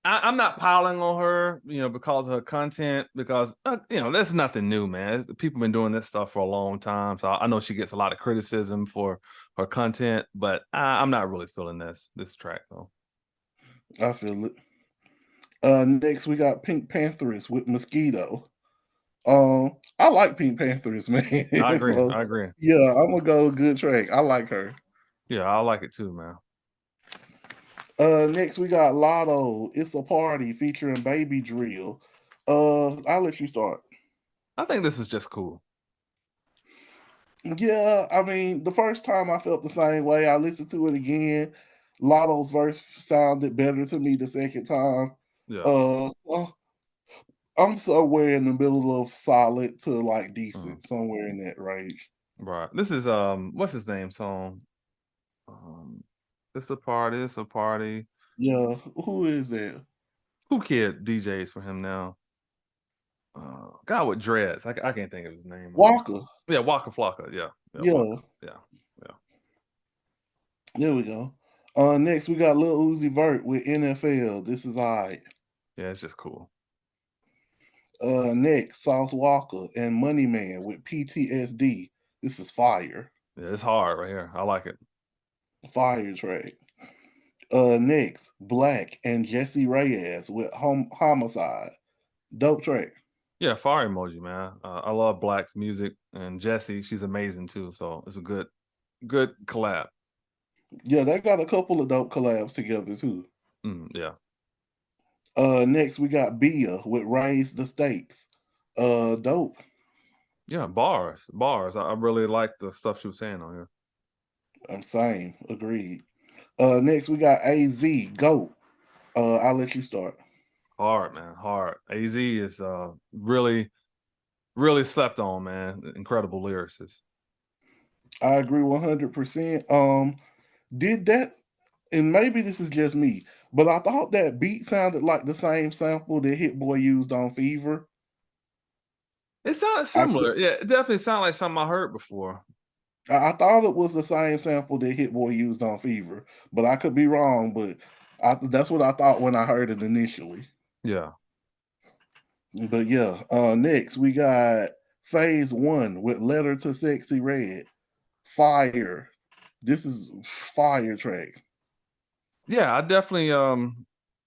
I'm not piling on her, because of her content, because that's nothing new, man. People been doing this stuff for a long time, so I know she gets a lot of criticism for her content, but I'm not really feeling this track though. I feel it. Next we got Pink Pantheress with Mosquito. I like Pink Panthers, man. I agree. So I agree. yeah, I'm gonna go good track. I like her. Yeah, I like it too, man. Next we got Lotto. It's a Party featuring Baby Drill. I'll let you start. I think this is just cool. Yeah, I mean, the first time I felt the same way. I listened to it again. Lotto's verse sounded better to me the second time. Yeah. So I'm somewhere in the middle of solid to like Mm, decent, somewhere in that range. right. This is what's his name song? Um, it's a party. It's a party. Yeah, who is that? Who kid DJs for him now? Guy with dreads. I can't think of his name. Walker. Yeah, Waka Flocka. Yeah, yeah, Yeah, Waka. Yeah, yeah, there we go. Next we got Lil Uzi Vert with NFL. This is alright. yeah. It's just cool. Next, Sauce Walker and Money Man with PTSD. This is fire. Yeah, it's hard right here. I like it. Fire track. Next, Black and Jesse Reyes with Homicide. Dope track. Yeah, fire emoji, man. I love Black's music and Jessie. She's amazing too. So it's a good collab. Yeah, they got a couple of dope collabs together too. Yeah, Next we got Bia with Raise the Stakes. Dope. yeah. Bars. I really like the stuff she was saying on here. Same. Agreed. Next we got AZ Goat. I'll let you start. Hard, man. Hard. Az is really slept on, man. Incredible lyricist. I agree 100%. Did that, and maybe this is just me, but I thought that beat sounded like the same sample that Hit Boy used on Fever. It sounded I could, similar. Yeah, it definitely sounded like something I heard before. I thought it was the same sample that Hit Boy used on Fever, but I could be wrong. But that's what I thought when I heard it initially. Yeah. But yeah, next we got Phase One with Letter to Sexy Red. Fire. This is fire track. Yeah, I definitely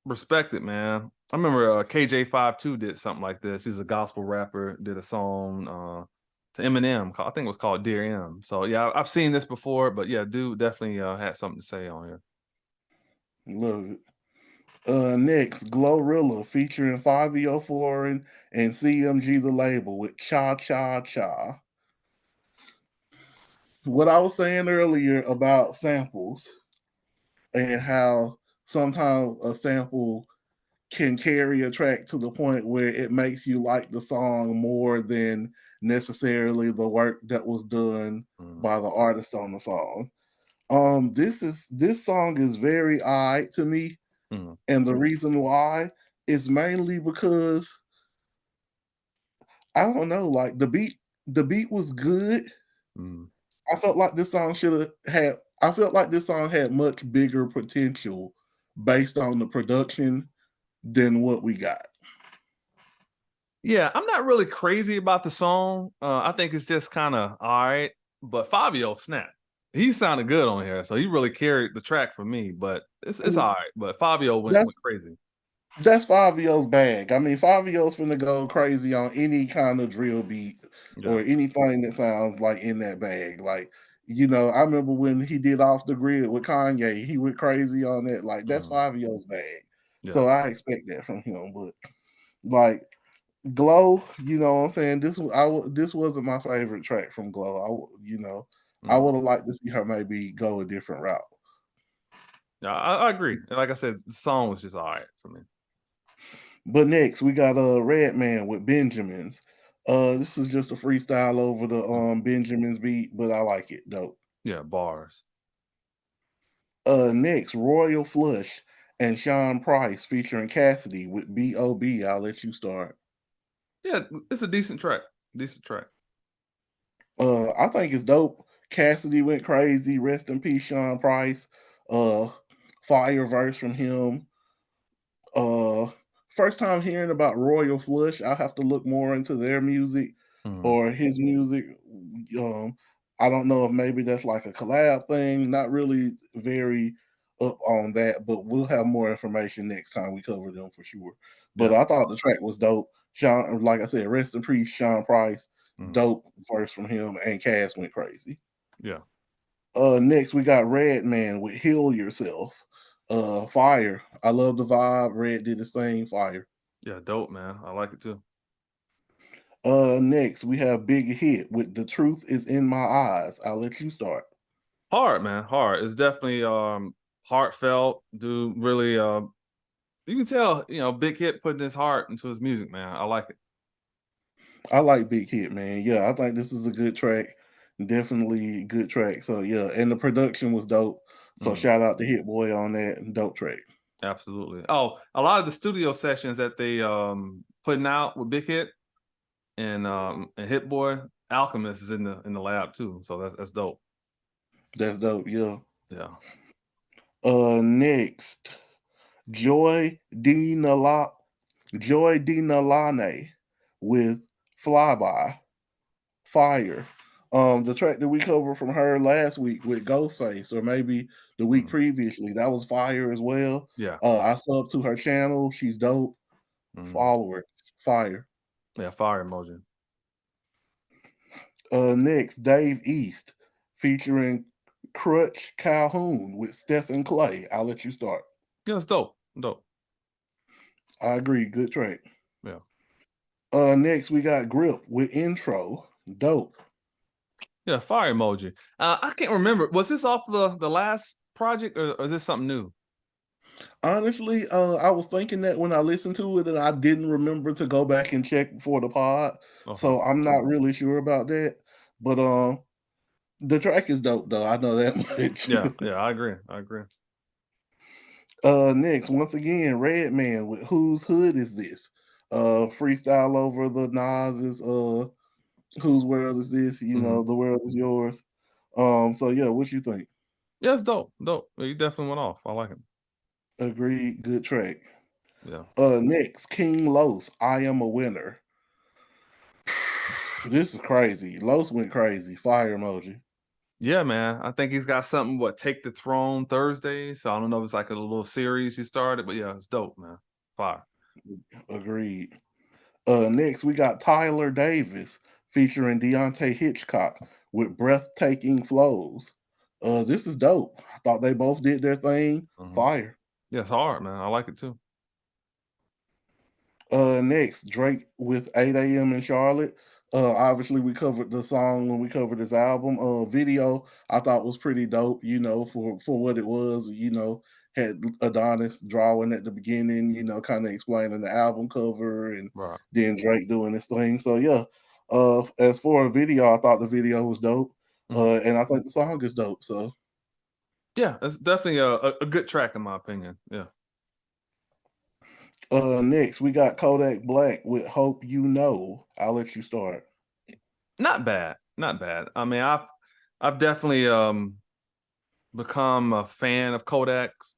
respect it, man. I remember KJ52 did something like this. He's a gospel rapper, did a song to Eminem. I think it was called Dear M. So yeah, I've seen this before, but yeah, dude definitely had something to say on here. Love it. Next, Glorilla featuring Fabio Foreign and CMG the label with Cha Cha Cha. What I was saying earlier about samples and how sometimes a sample can carry a track to the point where it makes you like the song more than necessarily the work that was done Mm, by the artist on the song. This song is very odd to me, mm, and the reason why is mainly because I don't know, like the beat was good. mm. I felt like this song should have had I felt like this song had much bigger potential based on the production than what we got. Yeah, I'm not really crazy about the song. I think it's just kind of all right. But Fabio snap. He sounded good on here, so he really carried the track for me. But it's And all right. But Fabio went that's crazy. that's Fabio's bag. I mean, Fabio's finna go crazy on any kind of drill beat or Yeah. anything that sounds like in that bag. Like, I remember when he did Off the Grid with Kanye, he went crazy on that. Like, that's Mhm. Fabio's bag. Yeah. So I expect that from him. But like Glow, you know what I'm saying? This wasn't my favorite track from Glow. I Mhm. would have liked to see her maybe go a different route. Yeah, I agree. And like I said, the song was just all right for me. But next we got Red Man with Benjamins. This is just a freestyle over the Mhm. Benjamins beat, but I like it dope. Yeah, bars. Next, Royal Flush and Sean Price featuring Cassidy with B.O.B. I'll let you start. Yeah, it's a decent track. Decent track. I think it's dope. Cassidy went crazy. Rest in peace, Sean Price. Uh, Fire verse from him. Uh, First time hearing about Royal Flush. I'll have to look more into their music Mhm. or his music. Um, I don't know if maybe that's like a collab thing. Not really very up on that, but we'll have more information next time we cover them for sure. But Yeah. I thought the track was dope. Sean, like I said, rest in peace, Sean Price. Mhm. Dope verse from him, and Cass went crazy. Yeah. Next we got Redman with Heal Yourself. Fire. I love the vibe. Red did his thing, fire. Yeah, dope, man. I like it too. Next we have Big Hit with The Truth Is in My Eyes. I'll let you start. Hard, man. Hard. It's definitely heartfelt. Dude, really you can tell, Big Hit putting his heart into his music, man. I like it. I like Big Hit, man. Yeah, I think this is a good track. Definitely good track. So yeah, and the production was dope. So Mhm. shout out to Hit Boy on that dope track. Absolutely. Oh, a lot of the studio sessions that they putting out with Big Hit and Hit Boy, Alchemist is in the lab too. So that's dope. That's dope. Yeah. Yeah. Next, Joy D Nala Joy D Nalane with Flyby. Fire. The track that we covered from her last week with Ghostface, or maybe the week Mhm. previously, that was fire as well. Yeah. I sub to her channel. She's dope. Mhm. Follow her. Fire. Yeah, fire emoji. Next, Dave East featuring Crutch Calhoun with Stephen Clay. I'll let you start. Yeah, it's dope. Dope. I agree. Good track. Yeah. Next, we got Grip with Intro. Dope. Yeah, fire emoji. I can't remember. Was this off the last project or is this something new? Honestly, I was thinking that when I listened to it, and I didn't remember to go back and check before the pod, Okay. so I'm not really sure about that. But the track is dope, though. I know that much. Yeah, yeah, I agree. I agree. Next, once again, Redman with Whose Hood Is This? Freestyle over the Nas's Whose World Is This? Hmm. The world is yours. So yeah, what you think? Yeah, it's dope. Dope. Yeah, you definitely went off. I like it. Agreed, good track. Yeah. Next, King Los, I Am a Winner. This is crazy. Los went crazy. Fire emoji. Yeah, man. I think he's got something, Take the Throne Thursday. So I don't know if it's like a little series he started, but yeah, it's dope, man. Fire. Agreed. Next, we got Tyler Davis featuring Deontay Hitchcock with breathtaking flows. This is dope. I thought they both did their thing. Hmm. Fire. Yeah, it's hard, man. I like it too. Next, Drake with 8 a.m. in Charlotte. Obviously, we covered the song when we covered this album. Video I thought was pretty dope. For what it was. Had Adonis drawing at the beginning. Kind of explaining the album cover, and Right. then Drake doing his thing. So yeah. As for a video, I thought the video was dope. Mhm. And I think the song is dope. So Yeah, it's definitely a good track in my opinion. Yeah. next we got Kodak Black with Hope You Know. I'll let you start. Not bad. Not bad. I mean, I've definitely become a fan of Kodak's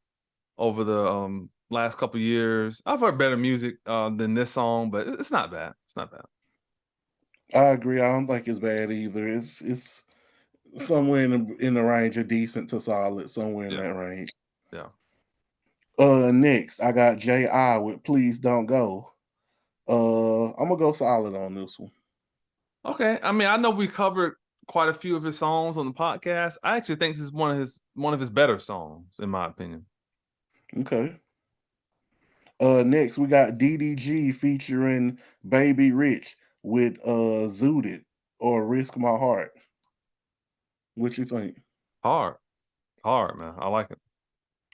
over the last couple years. I've heard better music than this song, but it's not bad. It's not bad. I agree. I don't think it's bad either. It's somewhere in the range of decent to solid, somewhere in Yeah. that range. Yeah. Next I got J.I. with Please Don't Go. I'm gonna go solid on this one. Okay. I mean, I know we covered quite a few of his songs on the podcast. I actually think this is one of his better songs, in my opinion. Okay. Next we got DDG featuring Baby Rich with Zooted or Risk My Heart. What you think? Hard. Hard, man. I like it.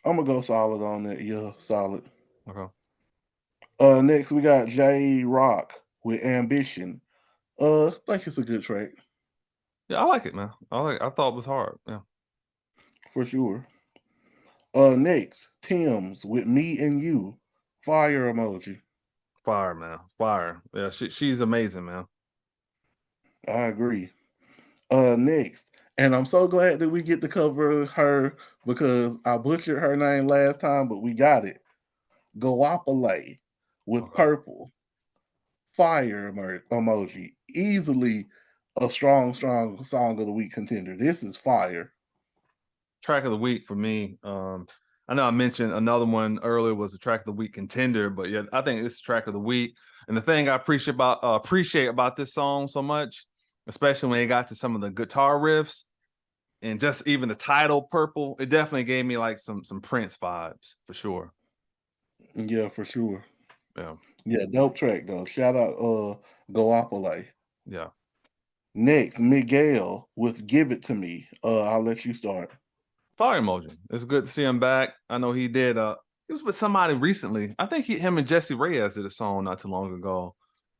I'm gonna go solid on that. Yeah, solid. Okay. Next we got J Rock with Ambition. I think it's a good track Yeah, I like it, man. I thought it was hard. Yeah. for sure. Next, Tim's with Me and You. Fire emoji. Fire, man. Fire. Yeah, she's amazing, man. I agree. Next, and I'm so glad that we get to cover her because I butchered her name last time, but we got it. Goapale with Okay. purple. Fire emoji. Easily a strong song of the week contender. This is fire. Track of the week for me. I know I mentioned another one earlier was the track of the week contender, but yeah, I think it's the track of the week. And the thing I appreciate about this song so much, especially when it got to some of the guitar riffs and just even the title "Purple," it definitely gave me like some Prince vibes for sure. Yeah, for sure. Yeah, Yeah, dope track though. Shout out Goapole. yeah. Next, Miguel with Give It To Me. I'll let you start. Fire emoji. It's good to see him back. I know he did. He was with somebody recently. I think him and Jesse Reyes did a song not too long ago.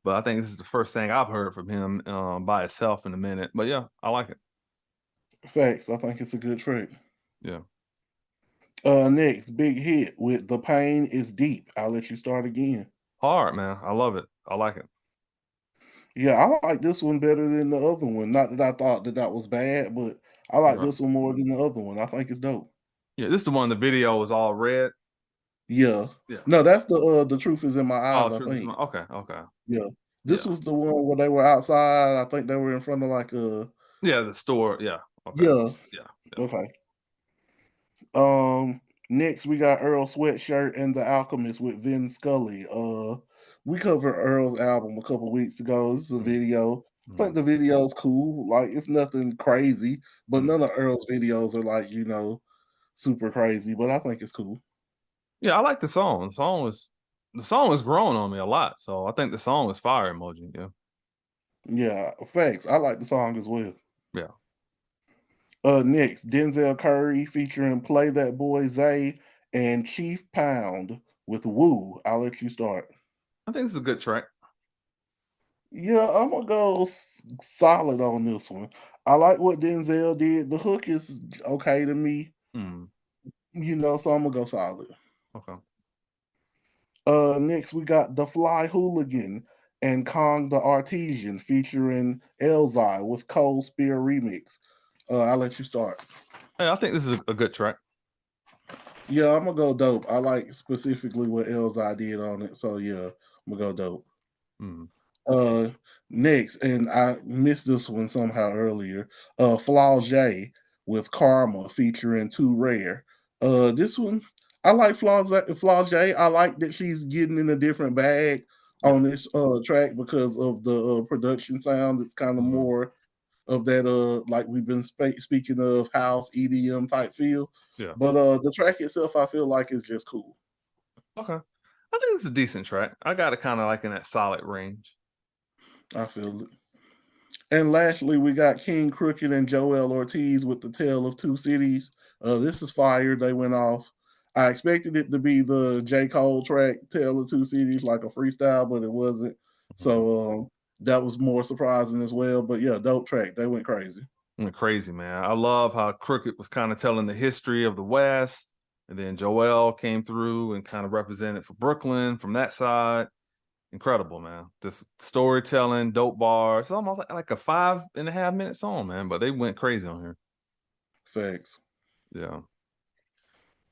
But I think this is the first thing I've heard from him by itself in a minute. But yeah, I like it. Facts. I think it's a good track. Yeah, Next, Big Hit with The Pain Is Deep. I'll let you start again. hard man. I love it. I like it. Yeah, I like this one better than the other one. Not that I thought that that was bad, but I like Right. this one more than the other one. I think it's dope. Yeah, this is the one. The video was all red. Yeah. Yeah. No, that's the truth is in my Oh, eyes, I sure. This think. one. Okay. Okay. Yeah. This Yeah. was the one where they were outside. I think they were in front of like a Yeah. The store. Yeah. Okay. yeah. Yeah. Yeah. Okay. Next we got Earl Sweatshirt and The Alchemist with Vin Scully. We covered Earl's album a couple weeks ago. This is a Mm, video. I mm, think the video is cool. Like it's nothing crazy, but mm. none of Earl's videos are like, super crazy, but I think it's cool. Yeah, I like the song. The song is growing on me a lot. So I think the song is fire emoji. Yeah. Yeah, facts. I like the song as well. Yeah. Next, Denzel Curry featuring Play That Boy Zay and Chief Pound with Woo. I'll let you start. I think this is a good track. Yeah, I'm gonna go solid on this one. I like what Denzel did. The hook is okay to me, Mm, so I'm gonna go solid. okay. Next we got The Fly Hooligan and Kong the Artesian featuring Elzai with Cold Spear remix. I'll let you start. Hey, I think this is a good track. Yeah, I'm gonna go dope. I like specifically what Elzai did on it, so yeah, I'm gonna go dope. Mm, Uh, Next, and I missed this one somehow earlier. Flau'jae with Karma featuring Too Rare. This one I like Flau'jae. I like that she's getting in a different bag yeah. on this track because of the production sound. It's kind of Hmm. more of that like we've been speaking of house EDM type feel. Yeah. But the track itself, I feel like is just cool. Okay. I think it's a decent track. I got it kind of like in that solid range. I feel it. And lastly, we got King Crooked and Joel Ortiz with the Tale of Two Cities. This is fire. They went off. I expected it to be the J. Cole track, Tale of Two Cities, like a freestyle, but it wasn't. Mhm. So that was more surprising as well. But yeah, dope track. They went crazy. Went crazy, man. I love how Crooked was kind of telling the history of the West, and then Joel came through and kind of represented for Brooklyn from that side. Incredible, man. Just storytelling, dope bars. It's almost like a 5.5 minute song, man. But they went crazy on here. Facts. Yeah.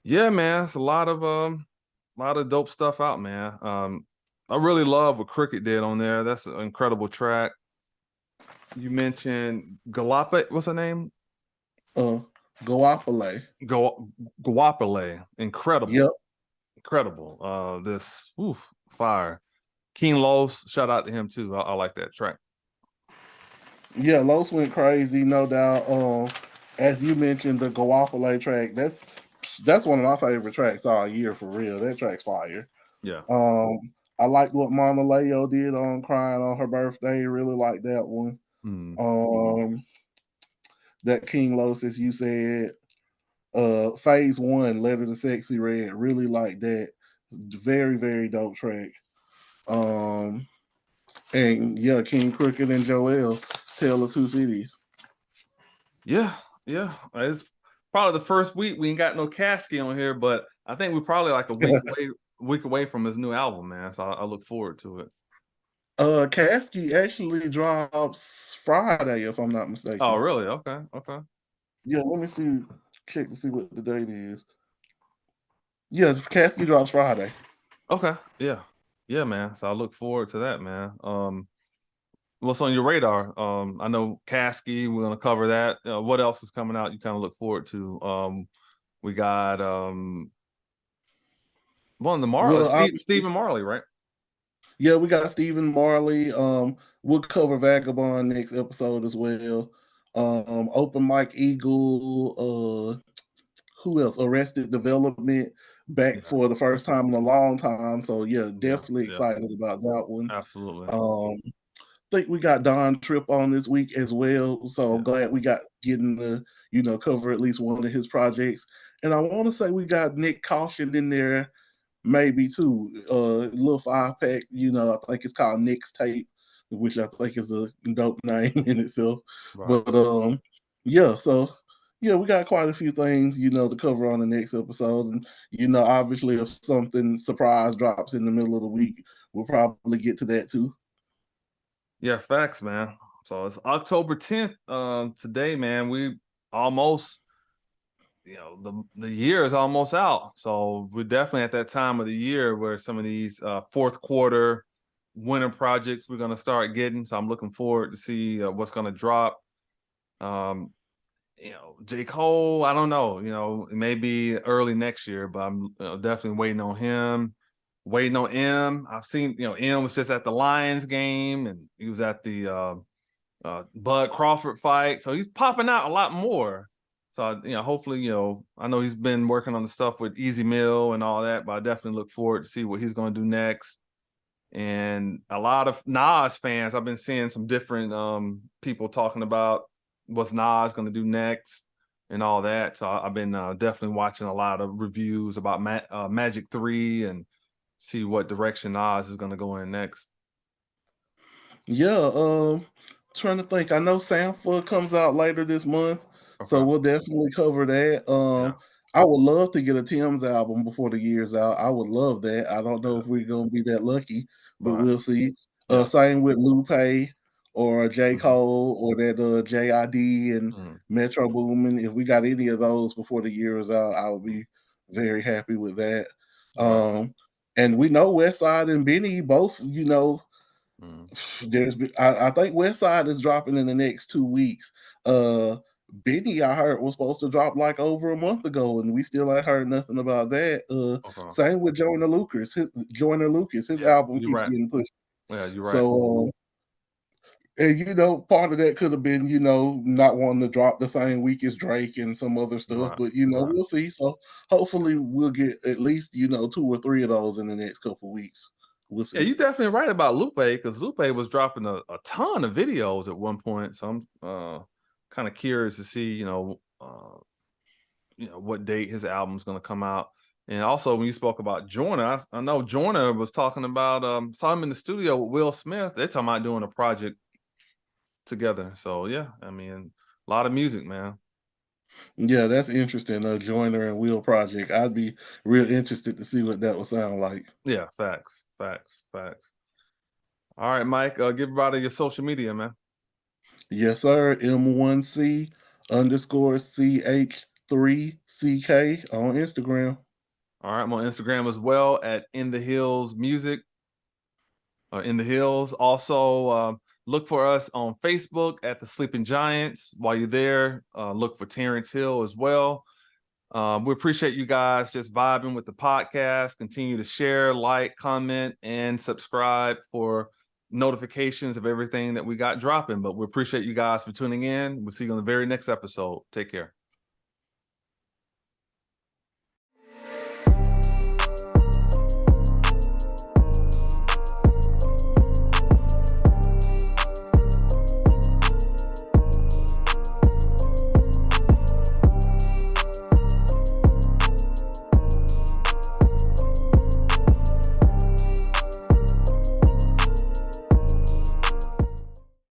Yeah, man. It's a lot of dope stuff out, man. I really love what Cricket did on there. That's an incredible track. You mentioned Galapa, what's her name? Uh, Goapole. Guapale. Incredible. Yep. Incredible. This fire. King Los, shout out to him too. I like that track. Yeah, Los went crazy, no doubt. As you mentioned, the Goapole track, that's one of my favorite tracks all year for real. That track's fire. Yeah. Um, I liked what Mama Leo did on Crying on Her Birthday. Really like that one. Mm. Um, that King Los, as you said, Phase One, Letter to Sexy Red. Really like that. Very, very dope track. Um, and yeah, King Crooked and Joel, Tale of Two Cities. Yeah, yeah. It's probably the first week we ain't got no Casky on here, but I think we're probably like a week away from his new album, man. So I look forward to it. Kasky actually drops Friday, if I'm not Oh, mistaken. really? Okay, okay, Yeah, let me see, check to see what the date is. Yeah, Kasky drops Friday. okay. Yeah, yeah, man. So I look forward to that, man. What's on your radar? I know Kasky. We're gonna cover that. What else is coming out? You kind of look forward to. We got One of the Well, obviously, Stephen Marley, right? yeah, we got Stephen Marley. We'll cover Vagabond next episode as well. Open Mike Eagle. Who else? Arrested Development back Yeah, for the first time in a long time. So yeah, yeah, definitely yeah, excited about that one. absolutely. Think we got Don Tripp on this week as well. So Yeah, I'm glad we got getting to, cover at least one of his projects. And I want to say we got Nick Caution in there, maybe too. Little 5-pack, I think it's called Nick's Tape, which I think is a dope name in itself. right. But yeah, so yeah, we got quite a few things, to cover on the next episode. And obviously if something surprise drops in the middle of the week, we'll probably get to that too. Yeah, facts, man. So it's October 10th. Today, man, we almost, the year is almost out. So we're definitely at that time of the year where some of these fourth quarter winter projects we're gonna start getting. So I'm looking forward to see what's gonna drop. Um, J. Cole, I don't know, it may be early next year, but I'm definitely waiting on him. Waiting on M. I've seen, M was just at the Lions game and he was at the Bud Crawford fight. So he's popping out a lot more. So, hopefully, I know he's been working on the stuff with Easy Mill and all that, but I definitely look forward to see what he's going to do next. And a lot of Nas fans, I've been seeing some different people talking about what's Nas going to do next and all that. So I've been definitely watching a lot of reviews about Magic 3 and see what direction Nas is going to go in next. Yeah, trying to think. I know Sanford comes out later this month, so Okay. we'll definitely cover that. Yeah. I would love to get a Tim's album before the year's out. I would love that. I don't know Yeah. if we're gonna be that lucky, but Right. we'll see. Yeah. Same with Lupe or J. Mhm. Cole or that JID and Mhm. Metro Boomin. If we got any of those before the year is out, I would Mhm. be very happy with that. Right. Um, and we know Westside and Benny both, Mhm. I think West Side is dropping in the next 2 weeks. Benny, I heard, was supposed to drop like over a month ago, and we still ain't heard nothing about that. Okay. Same with Joyner Lucas, his Yeah. album You're keeps right. getting pushed. Yeah, you're right. So and part of that could have been, not wanting to drop the same week as Drake and some other stuff, Right. but Right. we'll see. So hopefully we'll get at least, 2 or 3 of those in the next couple weeks. We'll Yeah, see. you're definitely right about Lupe because Lupe was dropping a ton of videos at one point. So I'm kind of curious to see, what date his album's going to come out. And also, when you spoke about Joyner, I know Joyner was talking about saw him in the studio with Will Smith. They're talking about doing a project together. So yeah, I mean, a lot of music, man. Yeah, that's interesting. Joiner and Wheel project. I'd be real interested to see what that would sound like. Yeah, facts, facts, facts. All right, Mike, give everybody your social media, man. Yes, sir. M1C underscore CH3CK on Instagram. All right, I'm on Instagram as well at In the Hills Music. In the Hills. Also, look for us on Facebook at the Sleeping Giants. While you're there, look for Terrance Hill as well. We appreciate you guys just vibing with the podcast. Continue to share, like, comment, and subscribe for notifications of everything that we got dropping. But we appreciate you guys for tuning in. We'll see you on the very next episode. Take care.